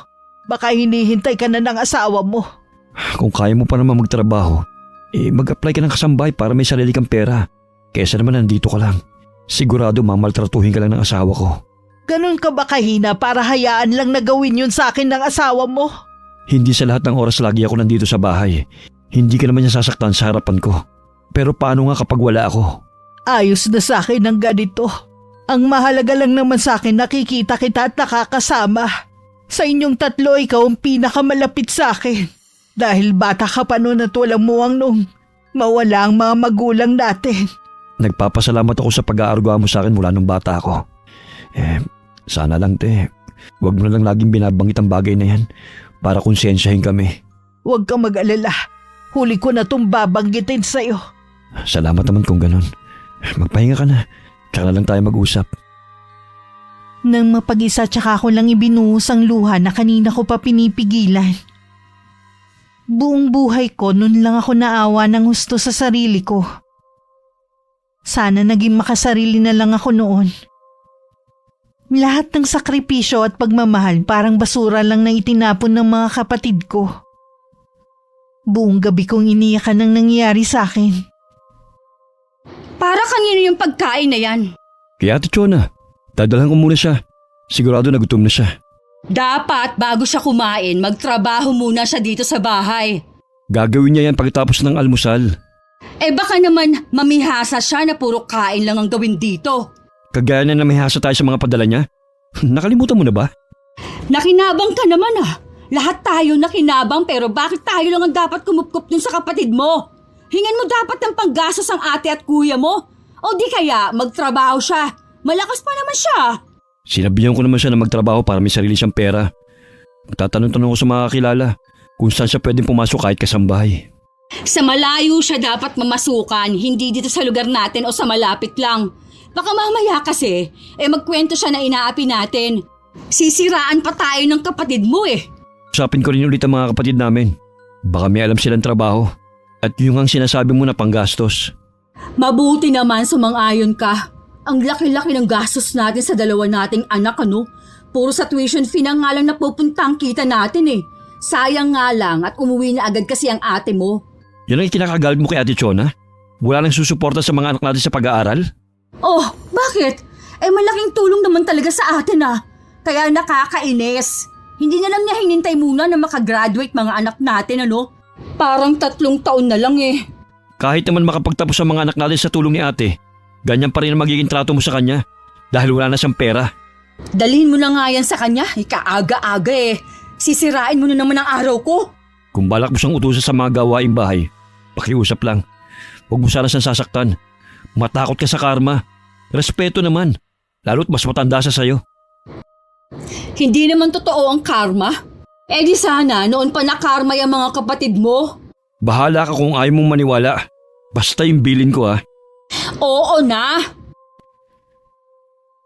Baka hinihintay ka na ng asawa mo. Kung kaya mo pa naman magtrabaho, mag-apply ka ng kasambahay para may sarili kang pera. Kesa naman nandito ka lang. Sigurado mamaltratuhin ka lang ng asawa ko. Ganun ka ba kahina para hayaan lang na gawin yun sa akin ng asawa mo? Hindi sa lahat ng oras lagi ako nandito sa bahay. Hindi ka naman niya sasaktan sa harapan ko. Pero paano nga kapag wala ako? Ayos na sa akin ang ganito. Ang mahalaga lang naman sa akin nakikita kita at nakakasama. Sa inyong tatlo, ikaw ang pinakamalapit sa akin. Dahil bata ka pa noon at walang muwang nung mawala ang mga magulang natin. Nagpapasalamat ako sa pag-aarugwa mo sa akin mula nung bata ako. Sana lang huwag mo na lang laging binabanggit ang bagay na yan para konsensyahin kami. Huwag kang mag-alala. Huli ko na itong babanggitin sa'yo. Salamat naman kung ganun. Magpahinga ka na. Tsaka na lang tayo mag-usap. Nang mapag-isa tsaka ko lang ibinuhos ang luha na kanina ko pa pinipigilan. Buong buhay ko nun lang ako naawa ng husto sa sarili ko. Sana naging makasarili na lang ako noon. Lahat ng sakripisyo at pagmamahal parang basura lang na itinapon ng mga kapatid ko. Buong gabi kong iniyakan ang nangyayari sa akin. Para kanino yung pagkain na yan? Kaya Ate Chona, dadalhan ko muna siya. Sigurado na gutom na siya. Dapat bago siya kumain, magtrabaho muna siya dito sa bahay. Gagawin niya yan pagkatapos ng almusal. Baka naman mamihasa siya na puro kain lang ang gawin dito. Kagaya na namihasa tayo sa mga padala niya. Nakalimutan mo na ba? Nakinabang ka naman ah. Lahat tayo nakinabang pero bakit tayo lang ang dapat kumupkup dun sa kapatid mo? Hingan mo dapat ng panggastos ang ate at kuya mo. O di kaya magtrabaho siya. Malakas pa naman siya. Sinabihan ko naman siya na magtrabaho para may sarili siyang pera. Magtatanong-tanong ko sa mga kakilala kung saan siya pwedeng pumasok kahit kasambahay. Sa malayo siya dapat mamasukan, hindi dito sa lugar natin o sa malapit lang. Baka mamaya kasi, magkwento siya na inaapi natin. Sisiraan pa tayo ng kapatid mo Usapin ko rin ulit ang mga kapatid namin. Baka may alam silang trabaho. At yung ang sinasabi mo na panggastos. Mabuti naman sumang-ayon ka. Ang laki-laki ng gastos natin sa dalawa nating anak Puro sa tuition fee na nga lang napupunta ang kita natin Sayang nga lang at umuwi na agad kasi ang ate mo. Yan ang itinakagalit mo kay Ate Chona? Wala nang susuporta sa mga anak natin sa pag-aaral? Oh, bakit? Malaking tulong naman talaga sa atin Kaya nakakainis. Hindi na lang niya hinintay muna na makagraduate mga anak natin Parang 3 taon na lang Kahit naman makapagtapos ang mga anak natin sa tulong ni ate, ganyan pa rin ang magiging trato mo sa kanya dahil wala na siyang pera. Dalhin mo na nga yan sa kanya. Ikaaga-aga Sisirain mo na naman ang araw ko. Kung balak mo siyang utusan sa mga gawaing bahay, pakiusap lang. Huwag mo sana siyang sasaktan. Matakot ka sa karma. Respeto naman. Lalo't mas matanda siya sa'yo. Hindi naman totoo ang karma. Di sana noon pa nakarma yung mga kapatid mo. Bahala ka kung ayaw mong maniwala. Basta yung bilin ko Oo na.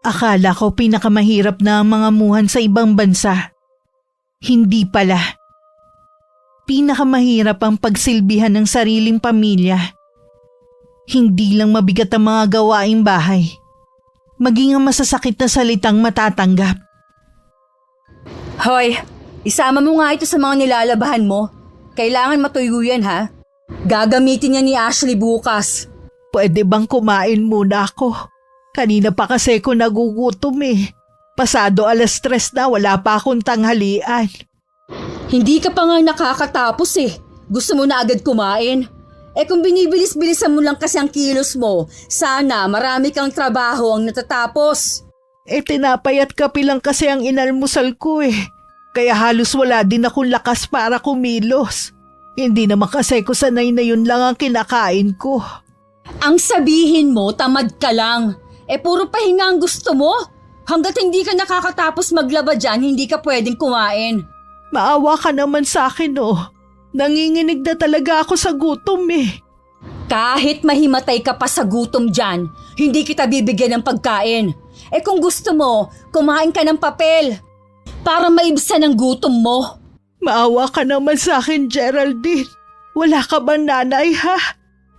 Akala ko pinakamahirap na ang mga muhan sa ibang bansa. Hindi pala. Pinakamahirap ang pagsilbihan ng sariling pamilya. Hindi lang mabigat ang mga gawaing bahay. Maging ang masasakit na salitang matatanggap. Hoy, isama mo nga ito sa mga nilalabahan mo. Kailangan matuyo yan Gagamitin niya ni Ashley bukas. Pwede bang kumain muna ako? Kanina pa kasi ako nagugutom Pasado 3:00 na, wala pa akong tanghalian. Hindi ka pa nga nakakatapos Gusto mo na agad kumain. Kung binibilis-bilisan mo lang kasi ang kilos mo, sana marami kang trabaho ang natatapos. Tinapay at kape lang kasi ang inalmusal ko Kaya halos wala din akong lakas para kumilos. Hindi naman kasi ko sanay na yun lang ang kinakain ko. Ang sabihin mo, tamad ka lang. Puro pahinga ang gusto mo. Hanggat hindi ka nakakatapos maglaba dyan, hindi ka pwedeng kumain. Maawa ka naman sa akin Nanginginig na talaga ako sa gutom Kahit mahimatay ka pa sa gutom dyan, hindi kita bibigyan ng pagkain. Kung gusto mo, kumain ka ng papel. Para maibsan ang gutom mo. Maawa ka naman sa akin, Geraldine. Wala ka ba nanay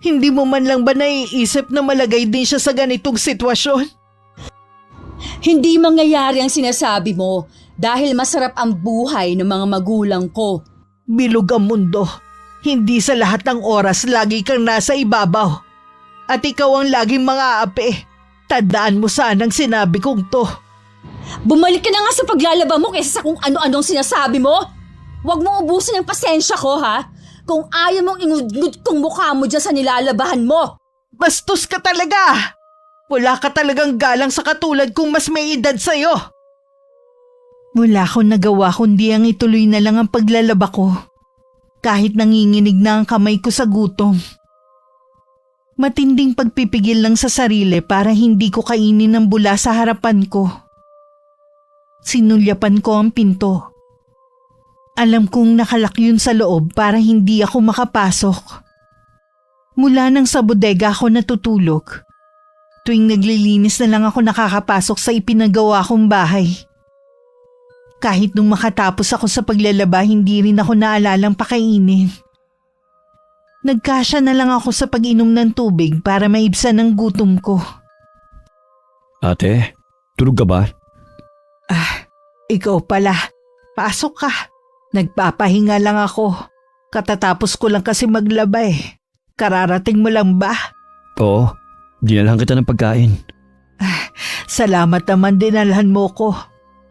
Hindi mo man lang ba naiisip na malagay din siya sa ganitong sitwasyon? Hindi mangyayari ang sinasabi mo dahil masarap ang buhay ng mga magulang ko. Bilog ang mundo. Hindi sa lahat ng oras lagi kang nasa ibabaw. At ikaw ang laging mga ape. Tandaan mo sanang sinabi kong to. Bumalik ka na nga sa paglalaba mo kaysa sa kung ano-anong sinasabi mo. Huwag mong ubusin ang pasensya ko Kung ayaw mong ingudngud kong mukha mo dyan sa nilalabahan mo. Bastos ka talaga! Wala ka talagang galang sa katulad kong mas may edad sa'yo. Wala akong nagawa kundi ang ituloy na lang ang paglalaba ko. Kahit nanginginig na ang kamay ko sa gutom. Matinding pagpipigil lang sa sarili para hindi ko kainin ang bula sa harapan ko. Sinulyapan ko ang pinto. Alam kong nakalak yun sa loob para hindi ako makapasok. Mula nang sa bodega ako natutulog. Tuwing naglilinis na lang ako nakakapasok sa ipinagawa kong bahay. Kahit nung makatapos ako sa paglalaba, hindi rin ako naalalang pakainin. Nagkasya na lang ako sa pag-inom ng tubig para maibsan ang gutom ko. Ate, tulog ka ba? Ikaw pala. Pasok ka. Nagpapahinga lang ako. Katatapos ko lang kasi maglaba eh. Kararating mo lang ba? Oo, dinalhan kita ng pagkain. Salamat naman dinalhan mo ko.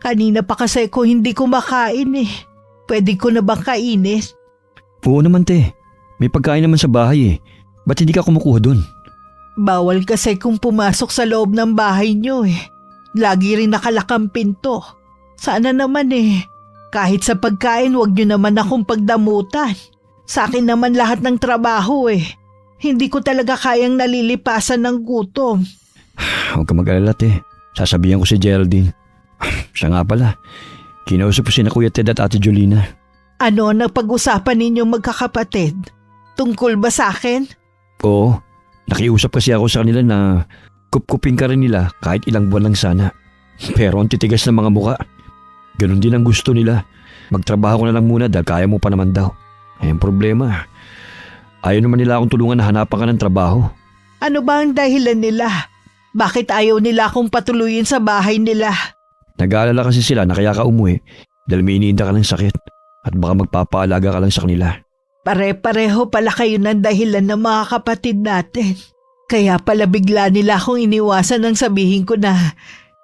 Kanina pa kasi ko hindi kumakain eh. Pwede ko na bang kainin? Oo naman te, may pagkain naman sa bahay eh. Ba't hindi ka kumukuha dun? Bawal kasi kung pumasok sa loob ng bahay niyo eh. Lagi rin nakalak ang pinto. Sana naman eh. Kahit sa pagkain, wag niyo naman akong pagdamutan. Sa akin naman lahat ng trabaho eh. Hindi ko talaga kayang nalilipasan ng gutom. Huwag ka mag-alala te. Sasabihan ko si Geraldine. Siya nga pala. Kinausap ko si na Kuya Ted at Ate Jolina. Ano ang napag-usapan ninyong magkakapatid? Tungkol ba sa akin? Oo. Nakiusap kasi ako sa kanila na kupkupin ka rin nila kahit ilang buwan lang sana. Pero ang titigas ng mga muka. Ganon din ang gusto nila. Magtrabaho ko na lang muna dahil kaya mo pa naman daw. Ay ang problema. Ayaw naman nila akong tulungan na hanapan ka ng trabaho. Ano ba ang dahilan nila? Bakit ayaw nila akong patuluyin sa bahay nila? Nag-aalala kasi sila na kaya ka umuwi dahil may iniinda ka ng sakit at baka magpapaalaga ka lang sa kanila. Pare-pareho pala kayo ng dahilan ng mga kapatid natin. Kaya pala bigla nila akong iniwasan nang sabihin ko na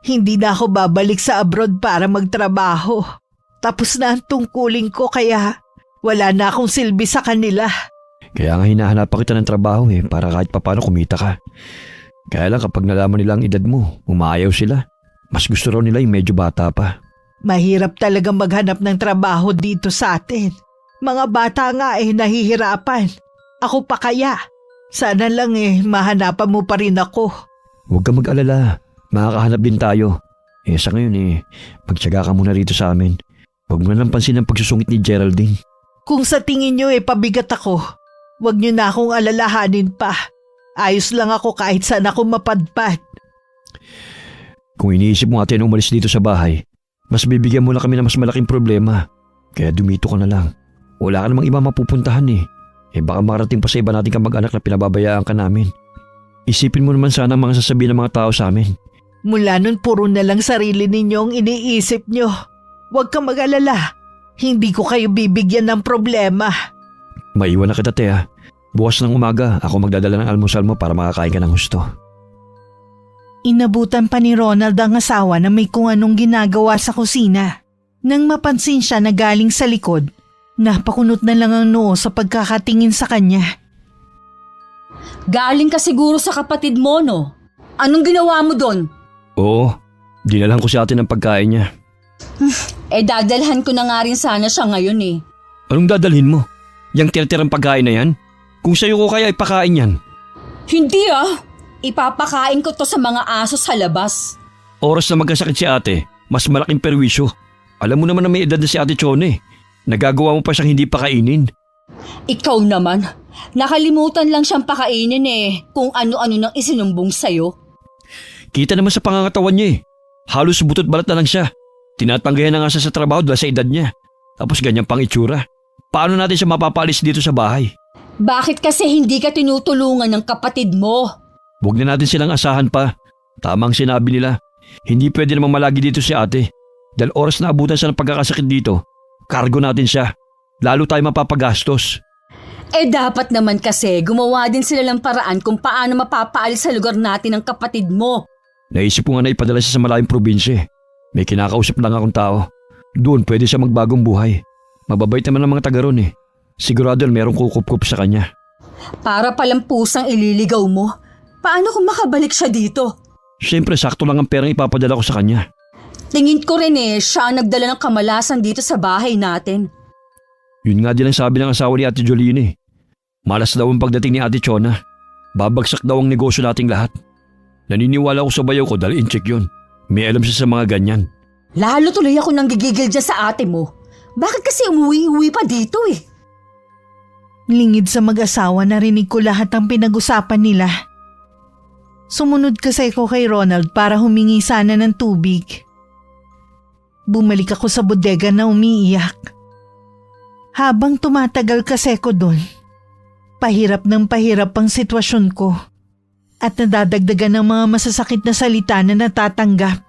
hindi na ako babalik sa abroad para magtrabaho. Tapos na ang tungkulin ko kaya wala na akong silbi sa kanila. Kaya nga hinahanap pa kita ng trabaho para kahit papano kumita ka. Kaya lang kapag nalaman nila ang edad mo, umayaw sila. Mas gusto raw nila yung medyo bata pa. Mahirap talaga maghanap ng trabaho dito sa atin. Mga bata nga nahihirapan. Ako pa kaya. Sana lang mahanapan mo pa rin ako. Huwag ka mag-alala. Makakahanap din tayo. Sa ngayon magtiyaga ka muna rito sa amin. Huwag mo na lang pansin ang pagsusungit ni Geraldine. Kung sa tingin nyo pabigat ako, huwag nyo na akong alalahanin pa. Ayos lang ako kahit saan ako mapadpad. Kung iniisip mo ate na umalis dito sa bahay, mas bibigyan mo na kami ng mas malaking problema. Kaya dumito ka na lang. Wala ka namang iba mapupuntahan baka marating pa sa iba nating kamag-anak na pinababayaan ka namin. Isipin mo naman sana ang mga sasabihin ng mga tao sa amin. Mula nun puro na lang sarili ninyong iniisip nyo. Huwag kang mag-alala. Hindi ko kayo bibigyan ng problema. Maiwan na kita te ha. Bukas ng umaga ako magdadala ng almusal mo para makakain ka ng husto. Inabutan pa ni Ronald ang asawa na may kung anong ginagawa sa kusina. Nang mapansin siya na galing sa likod, napakunot na lang ang noo sa pagkakatingin sa kanya. Galing ka siguro sa kapatid mo, no? Anong ginawa mo doon? Oo, dinalhan ko si ate ng pagkain niya. Dadalhan ko na nga rin sana siya ngayon Anong dadalhin mo? Yang tira-tirang pagkain na yan? Kung sa'yo ko kaya ipakain yan. Hindi Ipapakain ko to sa mga aso sa labas. Oras na magkasakit si ate, mas malaking perwisyo. Alam mo naman na may edad na si Ate Chone. Nagagawa mo pa siyang hindi pakainin. Ikaw naman, nakalimutan lang siyang pakainin kung ano-ano nang isinumbong sa'yo. Kita naman sa pangangatawan niya Halos butot balat na lang siya. Tinatanggayan na nga siya sa trabaho dahil sa edad niya. Tapos ganyan pang itsura. Paano natin siya mapapalis dito sa bahay? Bakit kasi hindi ka tinutulungan ng kapatid mo? Huwag na natin silang asahan pa. Tamang sinabi nila. Hindi pwede namang malagi dito si ate. Dahil oras na abutan siya ng pagkakasakit dito, kargo natin siya. Lalo tayo mapapagastos. Dapat naman kasi gumawa din sila ng paraan kung paano mapapaalis sa lugar natin ang kapatid mo. Naisip ko nga na ipadala siya sa malayong probinsya. May kinakausap lang akong tao. Doon pwede siya magbagong buhay. Mababait naman ang mga taga ron Sigurado merong kukup-kup sa kanya. Para palang pusang ililigaw mo. Paano kung makabalik siya dito? Siyempre sakto lang ang perang ipapadala ko sa kanya. Tingin ko rin siya ang nagdala ng kamalasan dito sa bahay natin. Yun nga din ang sabi ng asawa ni Ate Jolene. Malas daw ang pagdating ni Ate Chona. Babagsak daw ang negosyo nating lahat. Naniniwala ko sa bayaw ko dahil in-check yun. May alam siya sa mga ganyan. Lalo tuloy ako nang gigigil dyan sa ate mo. Bakit kasi umuwi-uwi pa dito Lingid sa mag-asawa, narinig ko lahat ng pinag-usapan nila. Sumunod kasi ako kay Ronald para humingi sana ng tubig. Bumalik ako sa bodega na umiiyak. Habang tumatagal kasi ko doon, pahirap ng pahirap ang sitwasyon ko at nadadagdagan ng mga masasakit na salita na natatanggap.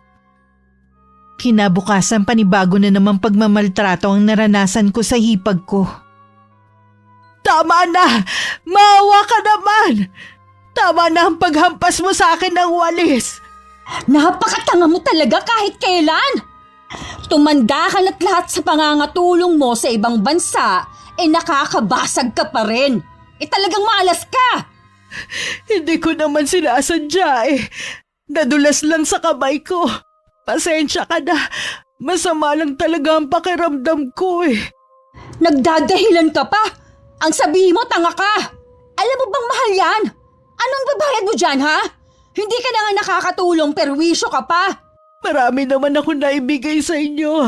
Kinabukasan panibago na naman pagmamaltrato ang naranasan ko sa hipag ko. Tama na! Maawa ka naman! Tama na ang paghampas mo sa akin ng walis! Napakatanga mo talaga kahit kailan! Tumanda ka na't lahat sa pangangatulong mo sa ibang bansa, nakakabasag ka pa rin. Talagang malas ka! Hindi ko naman sinasadya Nadulas lang sa kamay ko. Pasensya ka na. Masama lang talaga ang pakiramdam ko Nagdadahilan ka pa? Ang sabihin mo, tanga ka! Alam mo bang mahal yan? Anong babayad mo dyan, ha? Hindi ka na nga nakakatulong, perwisyo ka pa. Marami naman ako naibigay sa inyo.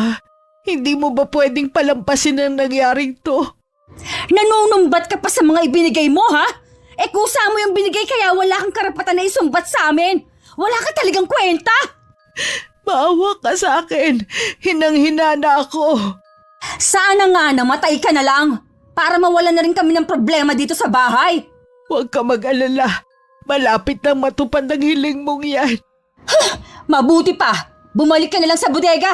Hindi mo ba pwedeng palampasin ang nangyaring to? Nanunumbat ka pa sa mga ibinigay mo, ha? Kusa mo yung binigay kaya wala kang karapatan na isumbat sa amin. Wala ka talagang kwenta. Maawa ka sa akin. Hinang-hina na ako. Sana nga namatay ka na lang para mawala na rin kami ng problema dito sa bahay. Huwag ka mag-alala. Malapit nang matupad ang hiling mong yan. Mabuti pa. Bumalik ka na lang sa bodega.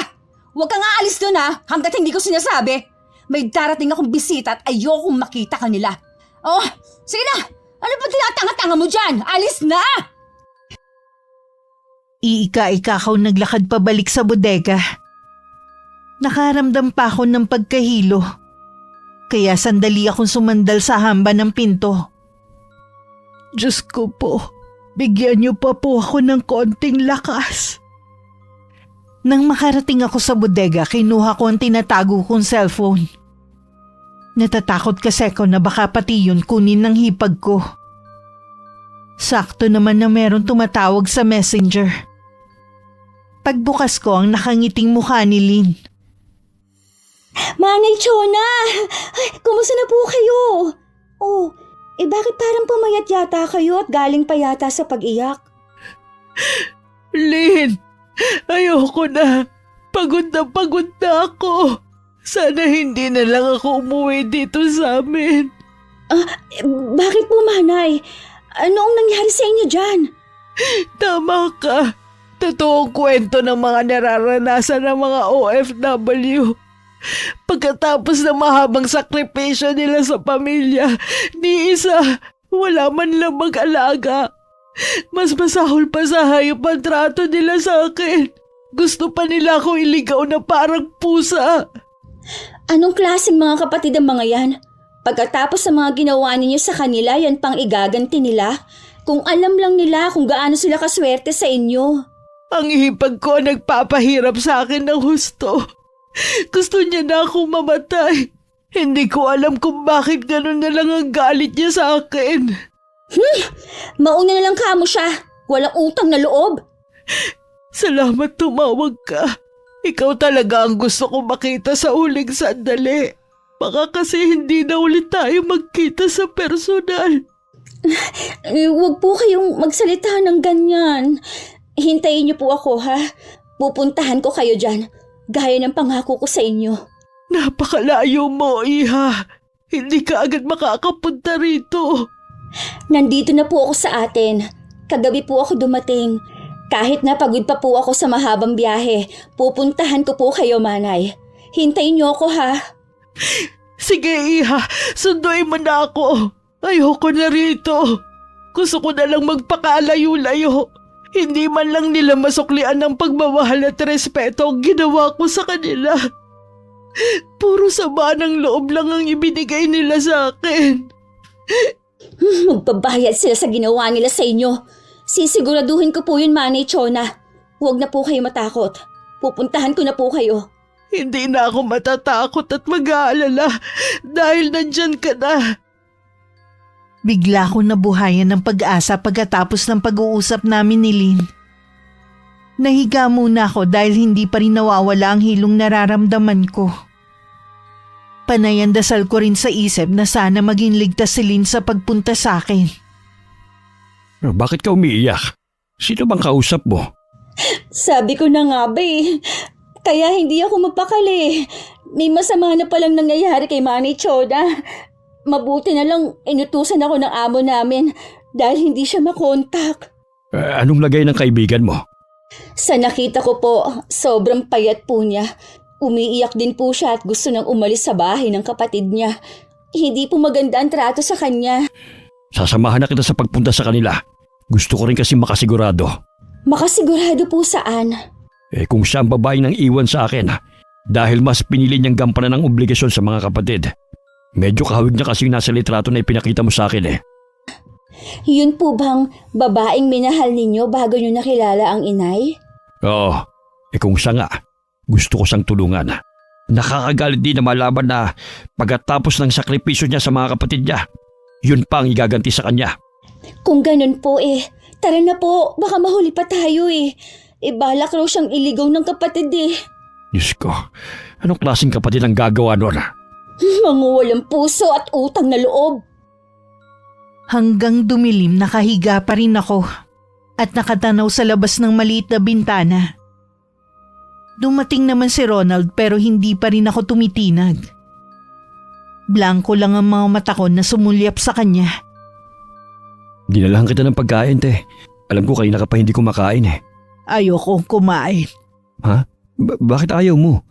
Huwag kang aalis doon hanggat hindi ko sinasabi. May darating akong bisita at ayokong makita ka nila. Oh, sige na. Ano ba tinatanga-tanga mo dyan? Alis na! Iika-ika naglakad pabalik sa bodega. Nakaramdam pa ako ng pagkahilo. Kaya sandali akong sumandal sa hamba ng pinto. Diyos ko po, bigyan niyo pa po ako ng konting lakas. Nang makarating ako sa bodega, kinuha ko ang tinatago kong cellphone. Natatakot kasi ako na baka pati yun kunin ng hipag ko. Sakto naman na meron tumatawag sa messenger. Pagbukas ko ang nakangiting mukha ni Lynn. Manay Chona! Ay, kumusta na po kayo? Bakit parang pumayat yata kayo at galing pa yata sa pag-iyak? Lynn, ayoko na. Pagod na ako. Sana hindi na lang ako umuwi dito sa amin. Bakit po, Manay? Ano ang nangyari sa inyo dyan? Tama ka. Totoong kwento ng mga nararanasan ng mga OFW. Pagkatapos ng mahabang sakripisyo nila sa pamilya, ni isa, wala man lang mag-alaga. Mas masahol pa sa hayop ang trato nila sa akin. Gusto pa nila ako iligaw na parang pusa. Anong klaseng mga kapatid ang mga yan? Pagkatapos sa mga ginawa ninyo sa kanila, yan pang igaganti nila? Kung alam lang nila kung gaano sila kaswerte sa inyo. Ang hipag ko nagpapahirap sa akin ng husto. Gusto niya na akong mamatay. Hindi ko alam kung bakit ganun na lang ang galit niya sa akin. Mauna na lang kamo siya. Walang utang na loob. Salamat tumawag ka. Ikaw talaga ang gusto kong makita sa huling sandali. Baka kasi hindi na ulit tayo magkita sa personal. Huwag po kayong magsalita ng ganyan. Hintayin niyo po ako, ha? Pupuntahan ko kayo dyan. Gaya ng pangako ko sa inyo. Napakalayo mo, Iha. Hindi ka agad makakapunta rito. Nandito na po ako sa atin. Kagabi po ako dumating. Kahit na pagod pa po ako sa mahabang biyahe, pupuntahan ko po kayo, Manay. Hintayin niyo ako, ha? Sige, Iha. Sunduin mo na ako. Ayoko na rito. Gusto ko na lang magpakalayo-layo. Hindi man lang nila masuklian ng pagmamahal at respeto ang ginawa ko sa kanila. Puro sama ng loob lang ang ibinigay nila sa akin. Magbabayad sila sa ginawa nila sa inyo. Sisiguraduhin ko po yun, Manay Chona. Huwag na po kayo matakot. Pupuntahan ko na po kayo. Hindi na ako matatakot at mag-aalala dahil nandyan ka na. Bigla akong nabuhayan ng pag-asa pagkatapos ng pag-uusap namin ni Lynn. Nahiga muna ako dahil hindi pa rin nawawala ang hilong nararamdaman ko. Panay ang dasal ko rin sa isip na sana maging ligtas si Lynn sa pagpunta sa akin. Bakit ka umiiyak? Sino bang kausap mo? Sabi ko na nga ba eh. Kaya hindi ako mapakali. May masama na palang nangyayari kay Manny Choda. Mabuti na lang inutusan ako ng amo namin dahil hindi siya makontak. Anong lagay ng kaibigan mo? Sa nakita ko po, sobrang payat po niya. Umiiyak din po siya at gusto nang umalis sa bahay ng kapatid niya. Hindi po maganda ang trato sa kanya. Sasamahan na kita sa pagpunta sa kanila. Gusto ko rin kasi makasigurado. Makasigurado po saan? Kung siya ang babaeng nang iwan sa akin, dahil mas pinili niyang gampanan ng obligasyon sa mga kapatid. Medyo kahawig na kasing nasa litrato na ipinakita mo sa akin Yun po bang babaeng minahal ninyo bago nyo nakilala ang inay? Oo, kung siya nga, gusto ko siyang tulungan. Nakakagalit din na malaman na pagkatapos ng sakripisyo niya sa mga kapatid niya, yun pa ang igaganti sa kanya. Kung ganun po tara na po, baka mahuli pa tayo Balak raw siyang iligaw ng kapatid Diyos ko, anong klaseng kapatid ang gagawa nun? Mga walang puso at utang na loob. Hanggang dumilim nakahiga pa rin ako at nakatanaw sa labas ng maliit na bintana. Dumating naman si Ronald pero hindi pa rin ako tumitinag. Blanko lang ang mga mata ko na sumulyap sa kanya. Dinalahan kita ng pagkain, te. Alam ko kanina ka pa hindi kumakain Ayokong kumain. Ha? Bakit ayaw mo?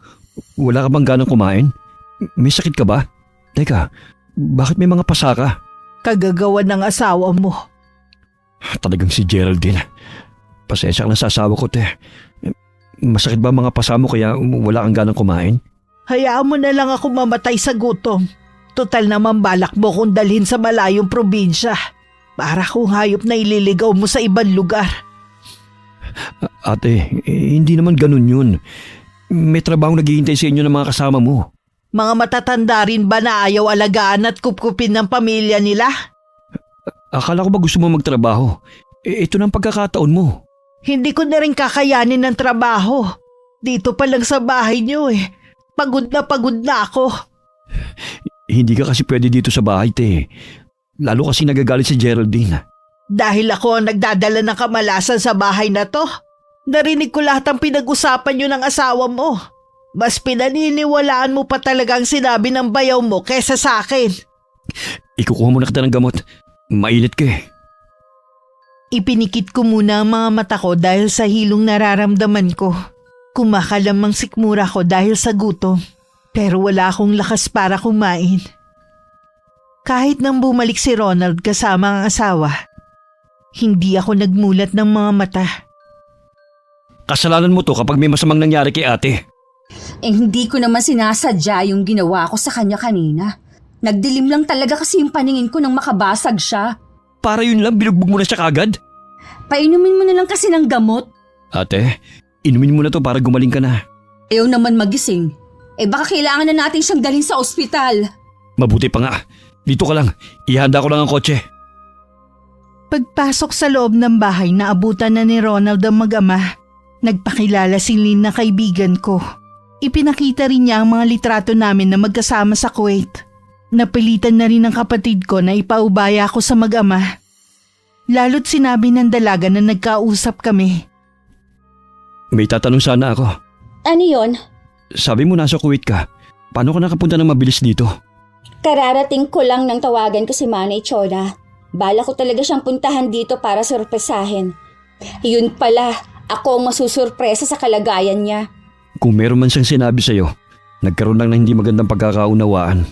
Wala ka bang ganang kumain? May sakit ka ba? Teka, bakit may mga pasa ka? Kagagawa ng asawa mo. Talagang si Geraldine. Pasensya ka na sa asawa ko, te. Masakit ba mga pasa mo kaya wala kang ganang kumain? Hayaan mo na lang ako mamatay sa gutom. Total naman balak mo kong dalhin sa malayong probinsya. Para kung hayop na ililigaw mo sa ibang lugar. Ate, hindi naman ganun yun. May trabahong naghihintay sa inyo ng mga kasama mo. Mga matatanda rin ba na ayaw alagaan at kupkupin ng pamilya nila? Akala ko ba gusto mo magtrabaho? Ito na ang pagkakataon mo. Hindi ko na rin kakayanin ng trabaho. Dito pa lang sa bahay niyo pagod na ako. Hindi ka kasi pwede dito sa bahay, te. Lalo kasi nagagalit si Geraldine. Dahil ako ang nagdadala ng kamalasan sa bahay na to. Narinig ko lahat ang pinag-usapan niyo ng asawa mo. Mas pinaniniwalaan mo pa talaga ang sinabi ng bayaw mo kesa sa akin. Ikukuha mo na kita ng gamot. Mainit ka Ipinikit ko muna ang mga mata ko dahil sa hilong nararamdaman ko. Kumakalamang sikmura ko dahil sa gutom. Pero wala akong lakas para kumain. Kahit nang bumalik si Ronald kasama ang asawa, hindi ako nagmulat ng mga mata. Kasalanan mo to kapag may masamang nangyari kay ate. Hindi ko naman sinasadya yung ginawa ko sa kanya kanina. Nagdilim lang talaga kasi yung paningin ko nang makabasag siya. Para yun lang, binugbog mo na siya kagad? Painumin mo na lang kasi ng gamot. Ate, inumin mo na to para gumaling ka na. Ayaw naman magising. Baka kailangan na natin siyang dalhin sa ospital. Mabuti pa nga. Dito ka lang. Ihanda ko lang ang kotse. Pagpasok sa loob ng bahay, naabutan na ni Ronald ang mag-ama. Nagpakilala si Lynn na kaibigan ko. Ipinakita rin niya ang mga litrato namin na magkasama sa Kuwait. Napilitan na rin ng kapatid ko na ipaubaya ako sa mag-ama. Lalo't sinabi ng dalaga na nagkausap kami. May tatanong sana ako. Ano yon? Sabi mo nasa Kuwait ka. Paano ka nakapunta ng mabilis dito? Kararating ko lang nang tawagan ko si Manny Choda. Bala ko talaga siyang puntahan dito para sorpresahin. Yun pala, ako ang masusurpresa sa kalagayan niya. Kung meron man siyang sinabi sa'yo, nagkaroon lang ng hindi magandang pagkakaunawaan.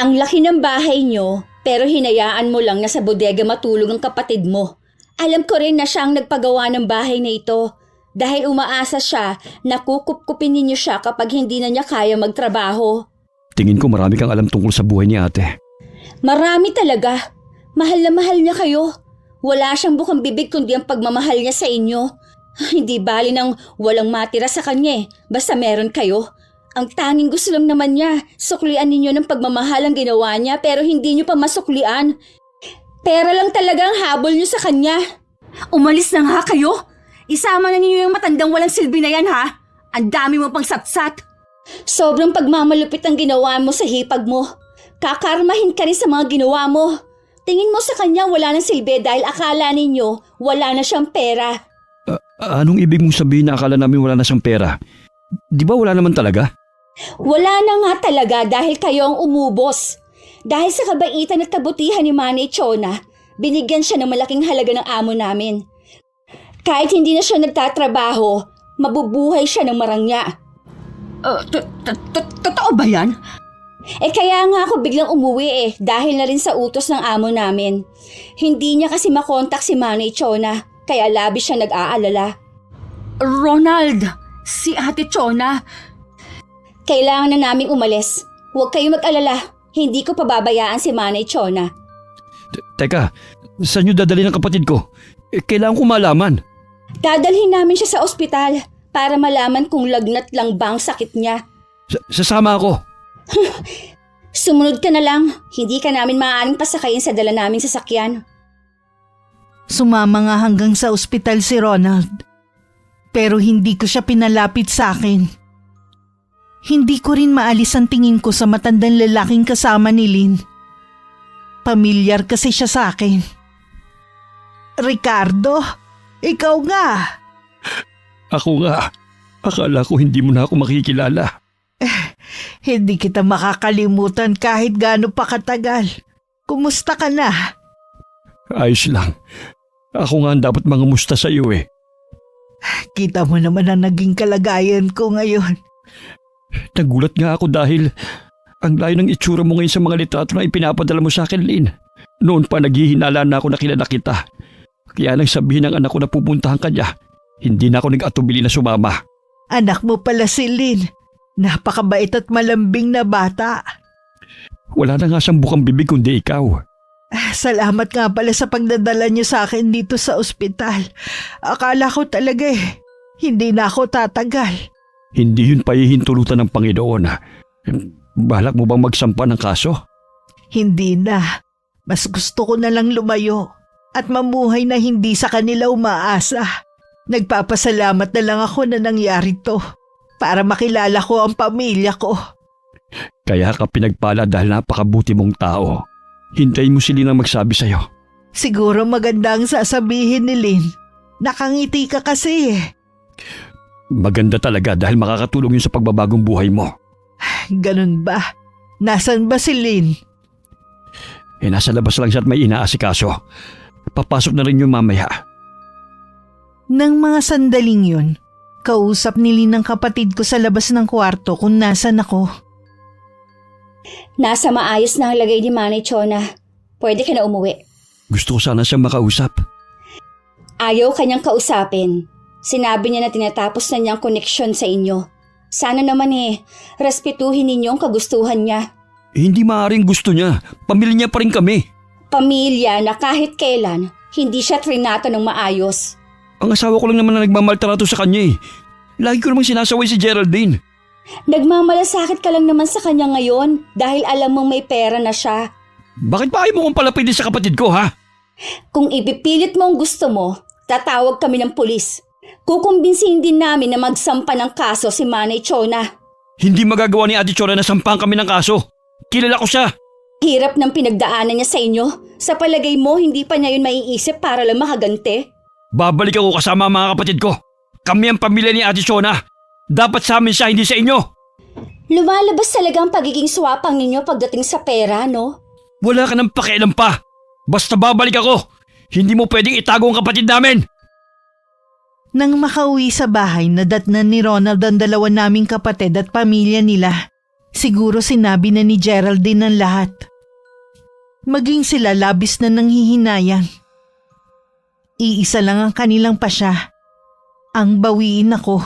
Ang laki ng bahay niyo, pero hinayaan mo lang na sa bodega matulog ang kapatid mo. Alam ko rin na siya ang nagpagawa ng bahay na ito. Dahil umaasa siya na kukup-kupin ninyo siya kapag hindi na niya kaya magtrabaho. Tingin ko marami kang alam tungkol sa buhay ni ate. Marami talaga. Mahal na mahal niya kayo. Wala siyang bukang bibig kundi ang pagmamahal niya sa inyo. Hindi bali nang walang matira sa kanya basta meron kayo. Ang tanging gusto lang naman niya, suklian ninyo ng pagmamahal ang ginawa niya pero hindi niyo pa masuklian. Pera lang talaga ang habol niyo sa kanya. Umalis na nga kayo! Isama na ninyo yung matandang walang silbi na yan ha! Ang dami mo pang satsat! Sobrang pagmamalupit ang ginawa mo sa hipag mo. Kakarmahin ka rin sa mga ginawa mo. Tingin mo sa kanya wala nang silbi dahil akala ninyo wala na siyang pera. Anong ibig mong sabihin na akala namin wala na siyang pera? Di ba wala naman talaga? Wala na nga talaga dahil kayo ang umubos. Dahil sa kabaitan at kabutihan ni Manay Chona, binigyan siya ng malaking halaga ng amo namin. Kahit hindi na siya nagtatrabaho, mabubuhay siya ng marangya. Totoo ba yan? Kaya nga ako biglang umuwi dahil na rin sa utos ng amo namin. Hindi niya kasi makontak si Manay Chona, kaya labis siya nag-aalala. Ronald, si Ate Chona. Kailangan na naming umalis. Huwag kayo mag-alala, hindi ko pababayaan si Manay Chona. Teka, saan niyo dadali ng kapatid ko? Kailangan ko malaman. Dadalhin namin siya sa ospital para malaman kung lagnat lang ba ang sakit niya. Sasama ako. Sumunod ka na lang, hindi ka namin maaaring pasakayin sa dala naming sasakyan. Sumama nga hanggang sa ospital si Ronald. Pero hindi ko siya pinalapit sa akin. Hindi ko rin maalis ang tingin ko sa matandang lalaking kasama ni Lynn. Pamilyar kasi siya sa akin. Ricardo, ikaw nga. Ako nga. Akala ko hindi mo na ako makikilala. Hindi kita makakalimutan kahit gaano pa katagal. Kumusta ka na? Ayos lang. Ako nga ang dapat mangamusta sa iyo Kita mo naman ang naging kalagayan ko ngayon. Nagulat nga ako dahil ang layo ng itsura mo ngayon sa mga litrato na ipinapadala mo sa akin, Lynn. Noon pa naghihinala na ako na kilala kita. Kaya nang sabihin ng anak ko na pupuntahan ka niya, hindi na ako nag-atubili na sumama. Anak mo pala si Lynn. Napakabait at malambing na bata. Wala na nga siyang bukang bibig kundi ikaw. Salamat nga pala sa pagdadala niyo sa akin dito sa ospital. Akala ko talaga hindi na ako tatagal. Hindi yun pahihintulutan ng Panginoon. Balak mo bang magsampa ng kaso? Hindi na. Mas gusto ko na lang lumayo at mamuhay na hindi sa kanila umaasa. Nagpapasalamat na lang ako na nangyari to para makilala ko ang pamilya ko. Kaya ka pinagpala dahil napakabuti mong tao. Hintayin mo si Lynn ang magsabi sa'yo. Siguro maganda ang sasabihin ni Lynn. Nakangiti ka kasi Maganda talaga dahil makakatulong yun sa pagbabagong buhay mo. Ganun ba? Nasaan ba si Lynn? Nasa labas lang siya at may inaasikaso. Papasok na rin yung mamaya. Nang mga sandaling yun, kausap ni Lynn ang kapatid ko sa labas ng kwarto kung nasan ako. Nasa maayos na ang lagay ni Manay Chona. Pwede ka na umuwi. Gusto ko sana siyang makausap. Ayaw kanyang kausapin. Sinabi niya na tinatapos na niyang koneksyon sa inyo. Sana naman respetuhin ninyo ang kagustuhan niya. Hindi maaaring gusto niya. Pamilya niya pa rin kami. Pamilya na kahit kailan, hindi siya trinato ng maayos. Ang asawa ko lang naman na nagmamaltrato sa kanya Lagi ko namang sinasaway si Geraldine. Nagmamalasakit ka lang naman sa kanya ngayon dahil alam mong may pera na siya. Bakit pa ayaw mo kong palapitin sa kapatid ko, ha? Kung ipipilit mo ang gusto mo, tatawag kami ng pulis. Kukumbinsihin din namin na magsampa ng kaso si Manay Chona. Hindi magagawa ni Ate Chona na sampahan kami ng kaso. Kilala ko siya. Hirap ng pinagdaanan niya sa inyo. Sa palagay mo, hindi pa niya yun maiisip para lang makagante? Babalik ako kasama ang mga kapatid ko. Kami ang pamilya ni Ate Chona. Dapat sa amin siya, hindi sa inyo. Lumalabas talaga ang pagiging swapang ninyo pagdating sa pera, no? Wala ka ng pakialam pa. Basta babalik ako. Hindi mo pwedeng itago ang kapatid namin. Nang makauwi sa bahay, nadatnan ni Ronald ang dalawa naming kapatid at pamilya nila. Siguro sinabi na ni Geraldine ang lahat. Maging sila labis na nanghihinayang. Iisa lang ang kanilang pasya. Ang bawiin ako.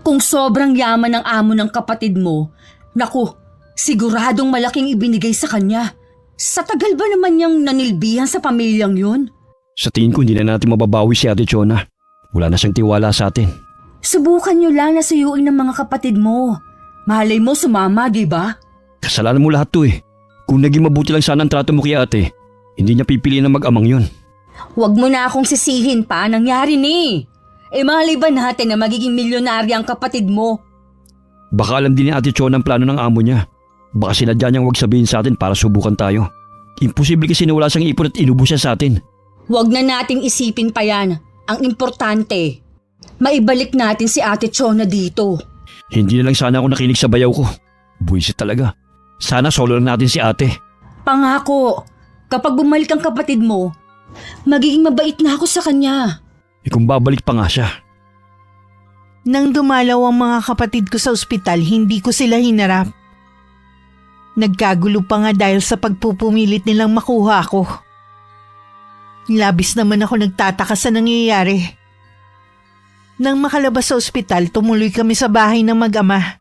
Kung sobrang yaman ng amo ng kapatid mo, naku, siguradong malaking ibinigay sa kanya. Sa tagal ba naman niyang nanilbihan sa pamilyang yun? Sa tingin ko hindi na natin mababawi si Ate Chona. Wala na siyang tiwala sa atin. Subukan nyo lang na suyuin ng mga kapatid mo. Malay mo sumama, di ba? Kasalanan mo lahat to eh. Kung naging mabuti lang sana ang trato mo kay ate, hindi niya pipiliin na mag-amang yun. Huwag mo na akong sisihin pa, nangyari ni. Malay ba natin na magiging milyonarya ang kapatid mo? Baka alam din ni Ate Chona ang plano ng amo niya. Baka sinadya niyang huwag sabihin sa atin para subukan tayo. Imposible kasi na wala siyang ipon at inubos siya sa atin. Huwag na nating isipin pa yan. Ang importante, maibalik natin si Ate Chona dito. Hindi na lang sana ako nakinig sa bayaw ko. Buwisit talaga. Sana solo lang natin si ate. Pangako, kapag bumalik ang kapatid mo, magiging mabait na ako sa kanya. Kung babalik pa nga siya. Nang dumalaw ang mga kapatid ko sa ospital, hindi ko sila hinarap. Nagkagulo pa nga dahil sa pagpupumilit nilang makuha ako. Labis naman ako nagtataka sa nangyayari. Nang makalabas sa ospital, tumuloy kami sa bahay ng mag-ama.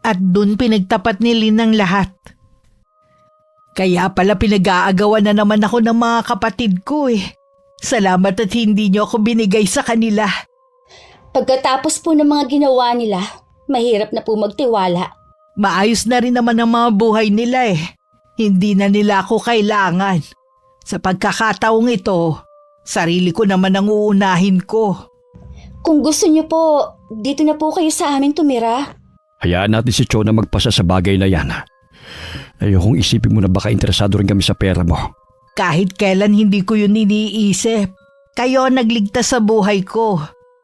At dun pinagtapat ni Lynn ang lahat. Kaya pala pinag-aagawan na naman ako ng mga kapatid ko eh. Salamat at hindi niyo ako binigay sa kanila. Pagkatapos po ng mga ginawa nila, mahirap na po magtiwala. Maayos na rin naman ang mga buhay nila eh. Hindi na nila ako kailangan. Sa pagkakataong ito, sarili ko naman ang uunahin ko. Kung gusto niyo po, dito na po kayo sa amin tumira. Hayaan natin si Chona magpasa sa bagay na yan. Ayokong isipin mo na baka interesado rin kami sa pera mo. Kahit kailan hindi ko yun iniisip. Kayo ang nagligtas sa buhay ko.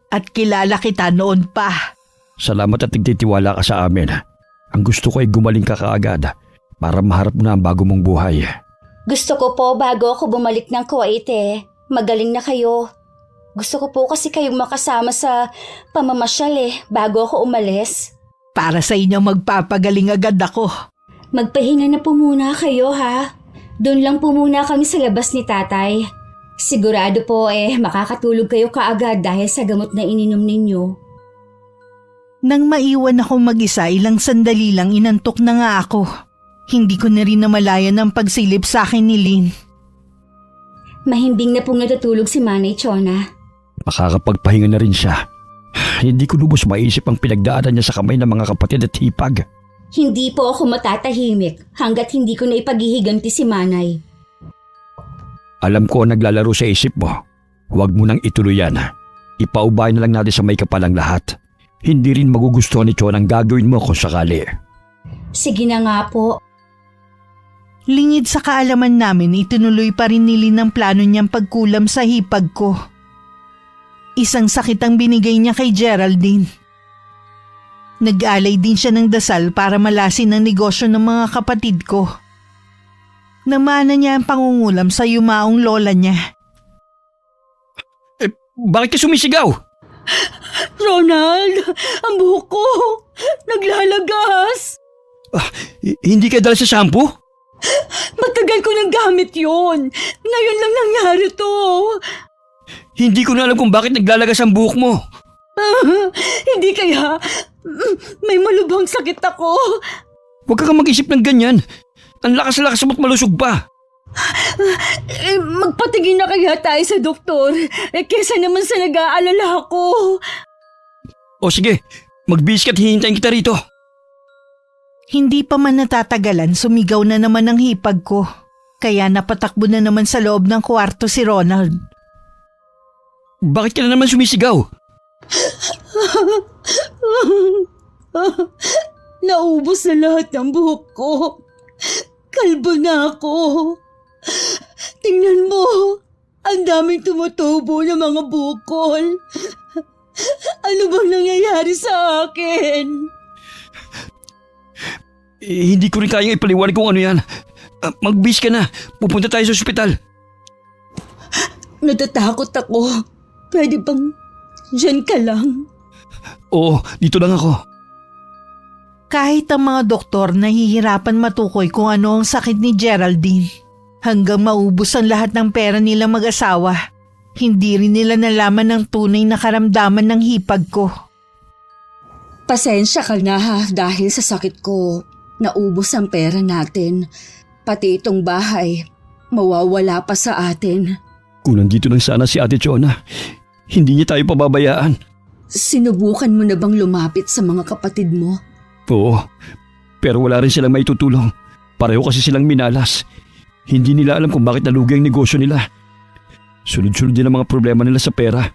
At kilala kita noon pa. Salamat at nagtitiwala ka sa amin. Ang gusto ko ay gumaling ka kaagad para maharap mo na ang bago mong buhay. Gusto ko po bago ako bumalik ng Kuwait magaling na kayo. Gusto ko po kasi kayong makasama sa pamamasyal bago ako umalis. Para sa inyo magpapagaling agad ako. Magpahinga na po muna kayo ha. Doon lang po muna kami sa labas ni tatay. Sigurado po makakatulog kayo kaagad dahil sa gamot na ininom ninyo. Nang maiwan ako mag-isa, ilang sandali lang inantok na nga ako. Hindi ko na rin namalayan ang pagsilip sa akin ni Lynn. Mahimbing na pong natutulog si Manay Chona. Makakapagpahinga na rin siya. Hindi ko lubos maisip ang pinagdaanan niya sa kamay ng mga kapatid at hipag. Hindi po ako matatahimik hanggat hindi ko na ipaghihiganti si Manay. Alam ko ang naglalaro sa isip mo. Huwag mo nang ituloy yan. Ipaubay na lang natin sa may kapalang lahat. Hindi rin magugustuhan ni Chon ang gagawin mo kung sakali. Sige na nga po. Lingid sa kaalaman namin, itinuloy pa rin ni Lynn ang plano niyang pagkulam sa hipag ko. Isang sakit ang binigay niya kay Geraldine. Nag-alay din siya ng dasal para malasin ang negosyo ng mga kapatid ko. Namana niya ang pangungulam sa yumaong lola niya. Bakit ka sumisigaw? Ronald, ang buhok ko, naglalagas. Hindi ka dala sa shampoo? Matagal ko nang gamit yun. Ngayon lang nangyari to. Hindi ko na alam kung bakit naglalagas ang buhok mo. Hindi kaya may malubhang sakit ako. Huwag ka mag-isip ng ganyan. Ang lakas-lakas mo't malusog pa. Magpatingin na kaya tayo sa doktor. Kesa naman sa nag-aalala ako. O sige, magbihis ka at hihintayin kita rito. Hindi pa man natatagalan, sumigaw na naman ang hipag ko. Kaya napatakbo na naman sa loob ng kwarto si Ronald. Bakit ka na naman sumisigaw? Naubos na lahat ng buhok ko. Kalbo na ako. Tingnan mo, ang daming tumutubo ng mga bukol. Ano bang nangyayari sa akin? Hindi ko rin kayang ipaliwanag kung ano yan. Magbihis ka na, pupunta tayo sa ospital. Natatakot ako. Pwede bang dyan ka lang? Oo, dito lang ako. Kahit ang mga doktor nahihirapan matukoy kung ano ang sakit ni Geraldine. Hanggang maubos ang lahat ng pera nila mag-asawa. Hindi rin nila nalaman ang tunay na karamdaman ng hipag ko. Pasensya ka na ha, dahil sa sakit ko. Naubos ang pera natin. Pati itong bahay, mawawala pa sa atin. Kung nandito lang sana si Ate Chona, Hindi niya tayo pababayaan. Sinubukan mo na bang lumapit sa mga kapatid mo? Oo, pero wala rin silang maitutulong. Pareho kasi silang minalas. Hindi nila alam kung bakit nalugi ang negosyo nila. Sunod-sunod din ang mga problema nila sa pera.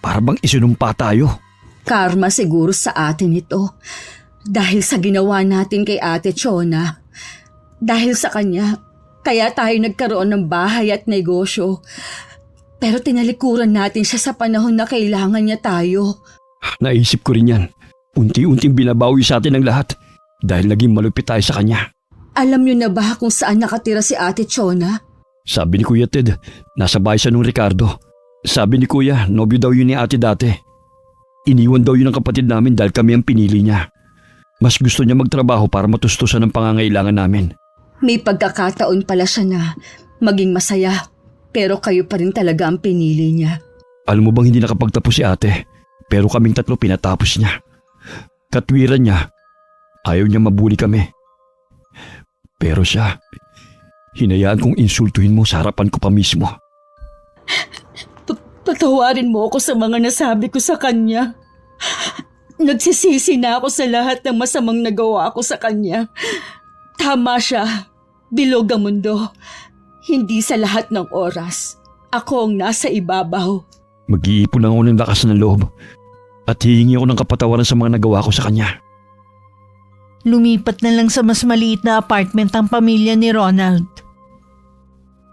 Para bang isinumpa tayo. Karma siguro sa atin ito. Dahil sa ginawa natin kay Ate Chona. Dahil sa kanya, kaya tayo nagkaroon ng bahay at negosyo. Pero tinalikuran natin siya sa panahon na kailangan niya tayo. Naisip ko rin yan. Unti-unting binabawi sa atin ang lahat. Dahil naging malupit tayo sa kanya. Alam niyo na ba kung saan nakatira si Ate Chona? Sabi ni Kuya Ted, nasa bahay siya nung Ricardo. Sabi ni Kuya, nobyo daw yun ni ate dati. Iniwan daw yun ng kapatid namin dahil kami ang pinili niya. Mas gusto niya magtrabaho para matustusan ang pangangailangan namin. May pagkakataon pala siya na maging masaya. Pero kayo pa rin talaga ang pinili niya. Alam mo bang hindi nakapagtapos si ate? Pero kaming tatlo pinatapos niya. Katwiran niya, ayaw niya mabuli kami. Pero siya, hinayaan kong insultuhin mo sa harapan ko pa mismo. Patawarin mo ako sa mga nasabi ko sa kanya. Nagsisisi na ako sa lahat ng masamang nagawa ko sa kanya. Tama siya. Bilog ang mundo. Hindi sa lahat ng oras. Ako ang nasa ibabaw. Mag-iipon lang ako ng lakas ng loob at hihingi ako ng kapatawaran sa mga nagawa ko sa kanya. Lumipat na lang sa mas maliit na apartment ang pamilya ni Ronald.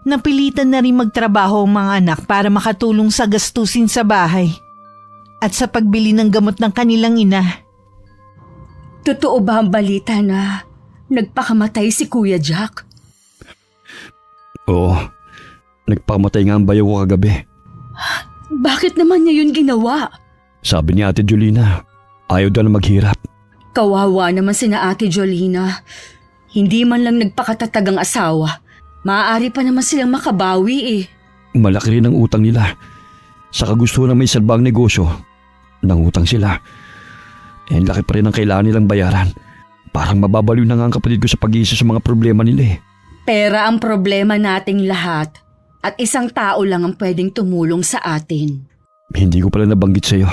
Napilitan na rin magtrabaho ang mga anak para makatulong sa gastusin sa bahay at sa pagbili ng gamot ng kanilang ina. Totoo ba ang balita na nagpakamatay si Kuya Jack? Oo, nagpamatay nga ang bayaw ko kagabi. Bakit naman niya yun ginawa? Sabi ni Ate Jolina, ayaw daw na maghirap. Kawawa naman sina Ate Jolina. Hindi man lang nagpakatatag ang asawa. Maaari pa naman silang makabawi eh. Malaki rin ang utang nila. Sa kagustuhan na may salbang negosyo, nangutang sila. Eh, laki pa rin ang kailangan nilang bayaran. Parang mababaliw na nga ang kapatid ko sa pag-iisa sa mga problema nila eh. Pera ang problema nating lahat. At isang tao lang ang pwedeng tumulong sa atin. Hindi ko pala nabanggit sa'yo.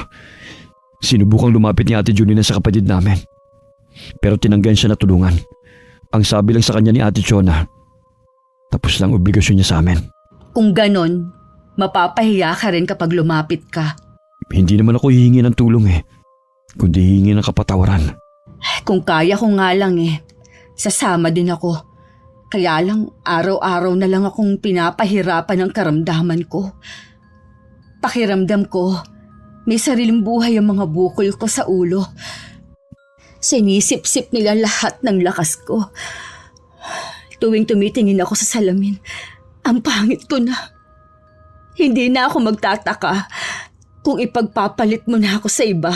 Sinubukang lumapit ni Ate Junina sa kapatid namin. Pero tinanggan siya na tulungan. Ang sabi lang sa kanya ni Ate Chona, tapos lang obligasyon niya sa amin. Kung ganon, mapapahiya ka rin kapag lumapit ka. Hindi naman ako hihingi ng tulong eh, kundi hihingi ng kapatawaran. Kung kaya ko nga lang eh, sasama din ako. Kaya lang araw-araw na lang akong pinapahirapan ng karamdaman ko. Pakiramdam ko, may sariling buhay ang mga bukol ko sa ulo. Sinisip-sip nila lahat ng lakas ko. Tuwing tumitingin ako sa salamin, ang pangit ko na. Hindi na ako magtataka kung ipagpapalit mo na ako sa iba.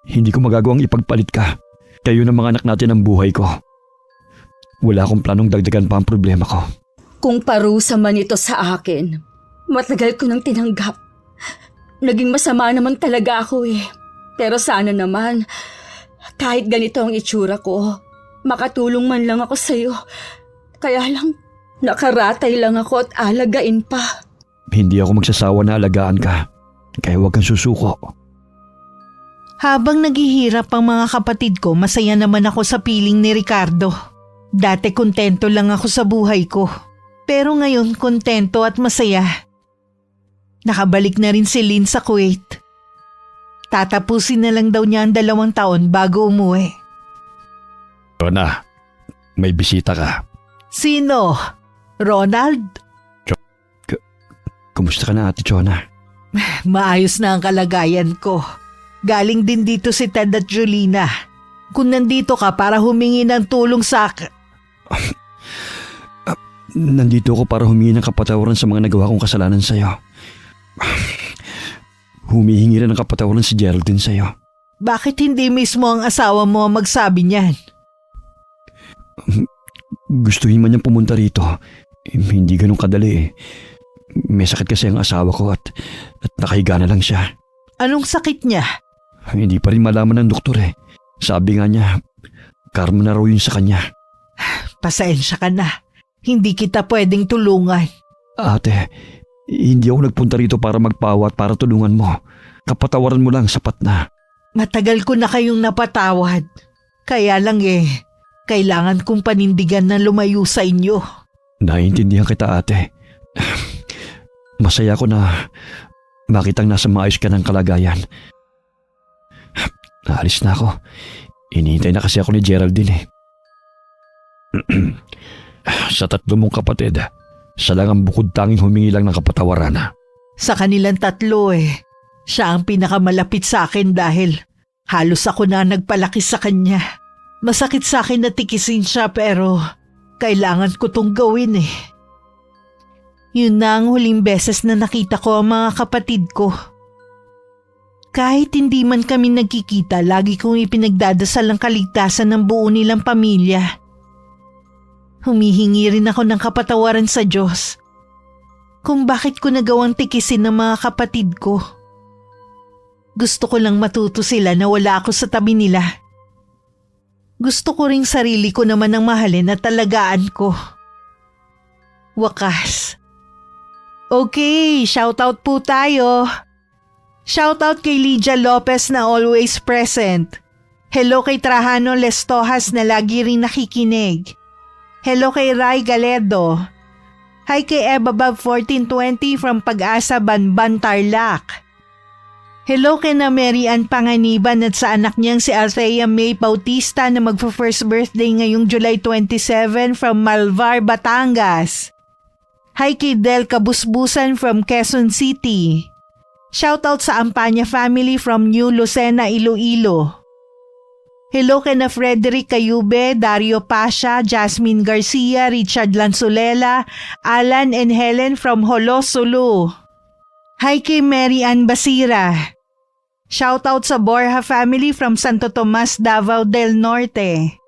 Hindi ko magagawang ipagpalit ka. Kayo ng mga anak natin ang buhay ko. Wala akong planong dagdagan pa ang problema ko. Kung parusa man ito sa akin, matagal ko nang tinanggap. Naging masama naman talaga ako eh. Pero sana naman, kahit ganito ang itsura ko, makatulong man lang ako sa'yo. Kaya lang, nakaratay lang ako at alagain pa. Hindi ako magsasawa na alagaan ka. Kaya huwag kang susuko. Habang naghihirap ang mga kapatid ko, masaya naman ako sa piling ni Ricardo. Dati kontento lang ako sa buhay ko. Pero ngayon kontento at masaya. Nakabalik na rin si Lynn sa Kuwait. Tatapusin na lang daw niya ang 2 taon bago umuwi. Rona, may bisita ka. Sino? Ronald? Kumusta ka na, Ate Chona? Maayos na ang kalagayan ko. Galing din dito si Ted at Jolina. Kung nandito ka para humingi ng tulong sa akin. Nandito ako para humingi ng kapatawaran sa mga nagawa kong kasalanan sa'yo. Humihingi rin ng kapatawaran si Geraldine sa'yo. Bakit hindi mismo ang asawa mo ang magsabi niyan? Gustuhin man niyang pumunta rito. Hindi ganun kadali eh. May sakit kasi ang asawa ko at nakahiga na lang siya. Anong sakit niya? Hindi pa rin malaman ng doktor eh. Sabi nga niya, karma na raw yun sa kanya. Pasensya ka na. Hindi kita pwedeng tulungan. Ate, Hindi ako nagpunta rito para magpawa at para tulungan mo. Kapatawaran mo lang, sapat na. Matagal ko na kayong napatawad. Kaya lang kailangan kong panindigan na lumayo sa inyo. Naiintindihan kita, ate. Masaya ko na makitang nasa maayos ka ng kalagayan. Naalis na ako. Inihintay na kasi ako ni Geraldine Sa 3 mong kapatid, siya lang ang bukod tanging humingi lang ng kapatawaran. Sa kanilang 3 siya ang pinakamalapit sa akin dahil halos ako na nagpalaki sa kanya. Masakit sa akin na tikisin siya pero kailangan ko tong gawin Yun na ang huling beses na nakita ko ang mga kapatid ko. Kahit hindi man kami nagkikita, lagi kong ipinagdadasal ang kaligtasan ng buo nilang pamilya. Humihingi rin ako ng kapatawaran sa Diyos kung bakit ko nagawang tikisin ng mga kapatid ko. Gusto ko lang matuto sila na wala ako sa tabi nila. Gusto ko ring sarili ko naman ang mahalin at talagaan ko. Wakas. Okay, shoutout po tayo. Shoutout kay Lydia Lopez na always present. Hello kay Trajano Lestojas na lagi ring nakikinig. Hello kay Rai Galedo. Hi kay Eva Bob 1420 from Pag-asa, Banban, Tarlac. Hello kay na Mary Ann Panganiban at sa anak niyang si Althea May Bautista na magfa-first birthday ngayong July 27 from Malvar, Batangas. Hi kay Del Kabusbusan from Quezon City. Shoutout sa Ampanya family from New Lucena, Iloilo. Hello kay na Frederick Cayube, Dario Pasha, Jasmine Garcia, Richard Lanzulela, Alan and Helen from Holo, Sulu. Hi kay Mary Ann Basira. Shoutout sa Borja family from Santo Tomas, Davao del Norte.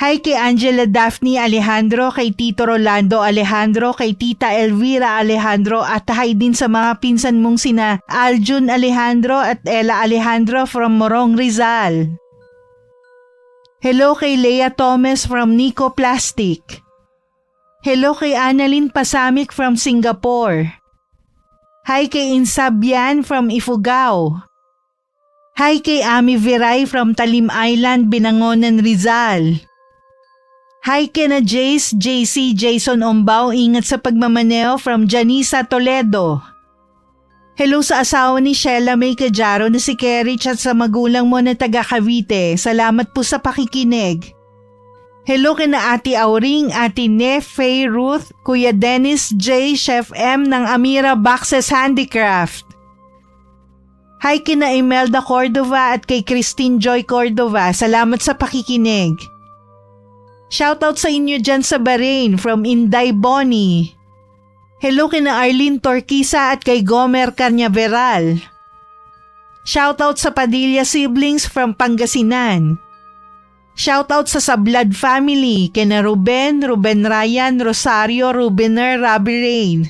Hi kay Angela Daphne Alejandro, kay Tito Rolando Alejandro, kay Tita Elvira Alejandro at hi din sa mga pinsan mong sina Aljun Alejandro at Ella Alejandro from Morong, Rizal. Hello kay Lea Thomas from Nico Plastic. Hello kay Annalyn Pasamik from Singapore. Hi kay Insabian from Ifugao. Hi kay Ami Viray from Talim Island, Binangonan, Rizal. Hi kay na Jace, JC, Jason Ombao, ingat sa pagmamaneo from Janisa, Toledo. Hello sa asawa ni Sheila May Cajaro na si Kerich at sa magulang mo na taga Cavite. Salamat po sa pakikinig. Hello kay na Ate Auring, Ate Nef, Faye Ruth, Kuya Dennis J, Chef M ng Amira Boxes Handicraft. Hi kay na Imelda Cordova at kay Christine Joy Cordova. Salamat sa pakikinig. Shoutout sa inyo dyan sa Bahrain from Inday Bonnie. Hello kay na Arlene Torquisa at kay Gomer Carnaveral. Shoutout sa Padilla siblings from Pangasinan. Shoutout sa Sablad family kina Ruben Ryan, Rosario, Rubener, Rabi Rain.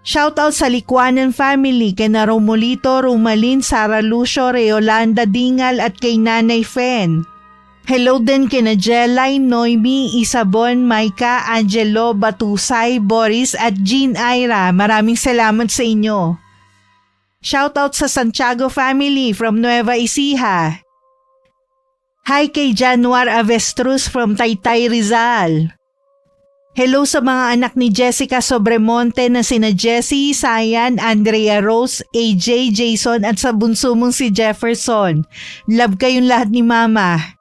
Shoutout sa Likwanan family kina Romolito, Rumalin, Sara Lucio, Reolanda Dingal at kay Nanay Fen. Hello din kina Jelay, Noemi, Isabon, Maika, Angelo, Batusay, Boris at Jean Ira. Maraming salamat sa inyo. Shoutout sa Santiago family from Nueva Ecija. Hi kay Januar Avestruz from Taytay, Rizal. Hello sa mga anak ni Jessica Sobremonte na sina Jessie, Sayan, Andrea Rose, AJ, Jason at sa bunso mong si Jefferson. Love kayong lahat ni Mama.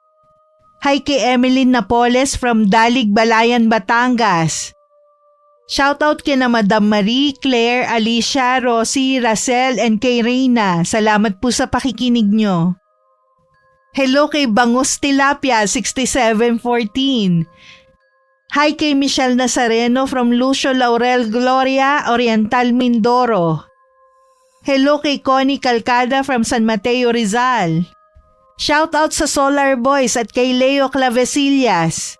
Hi kay Emeline Napoles from Dalig, Balayan, Batangas. Shoutout kay na Madam Marie, Claire, Alicia, Rosie, Racel and kay Reina. Salamat po sa pakikinig nyo. Hello kay Bangus Tilapia 6714. Hi kay Michelle Nazareno from Lucio Laurel Gloria, Oriental, Mindoro. Hello kay Connie Calcada from San Mateo, Rizal. Shoutout sa Solar Boys at kay Leo Clavesillas.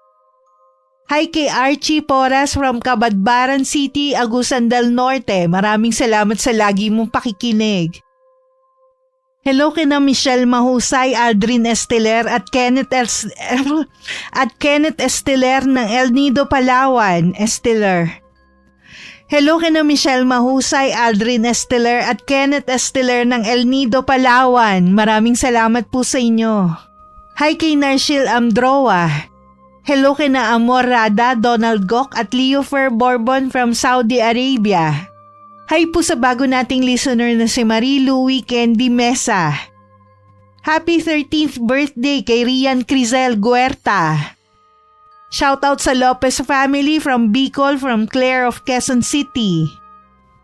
Hi kay Archie Porras from Cabadbaran City, Agusan del Norte. Maraming salamat sa lagi mong pakikinig. Hello kay na Michelle Mahusay, Aldrin Esteler at Kenneth Esteler ng El Nido, Palawan, Esteler. Hello kina Michelle Mahusay, Aldrin Esteller at Kenneth Esteller ng El Nido, Palawan. Maraming salamat po sa inyo. Hi kay Narshil Amdroa. Hello kina Amor Rada, Donald Gok at Leo Fer Bourbon from Saudi Arabia. Hi po sa bago nating listener na si Marie Louie Candy Mesa. Happy 13th birthday kay Rian Crizel Guerta. Shoutout sa Lopez family from Bicol from Claire of Quezon City.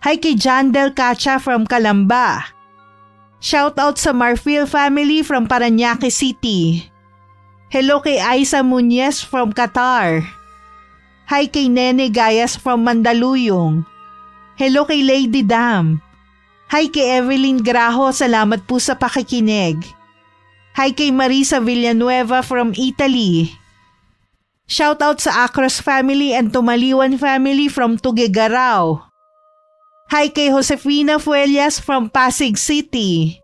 Hi kay John Del Cacha from Calamba. Shoutout sa Marfil family from Parañaque City. Hello kay Aiza Muñez from Qatar. Hi kay Nene Gayas from Mandaluyong. Hello kay Lady Dam. Hi kay Evelyn Graho, salamat po sa pakikinig. Hi kay Marisa Villanueva from Italy. Shoutout sa Acros family and Tumaliwan family from Tuguegarao. Hi kay Josefina Fuelias from Pasig City.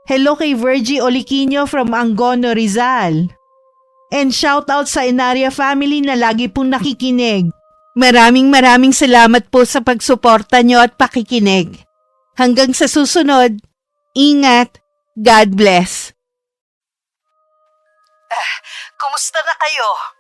Hello kay Virgie Oliquino from Angono, Rizal. And shoutout sa Inaria family na lagi pong nakikinig. Maraming salamat po sa pagsuporta nyo at pakikinig. Hanggang sa susunod, ingat, God bless. Kumusta na kayo?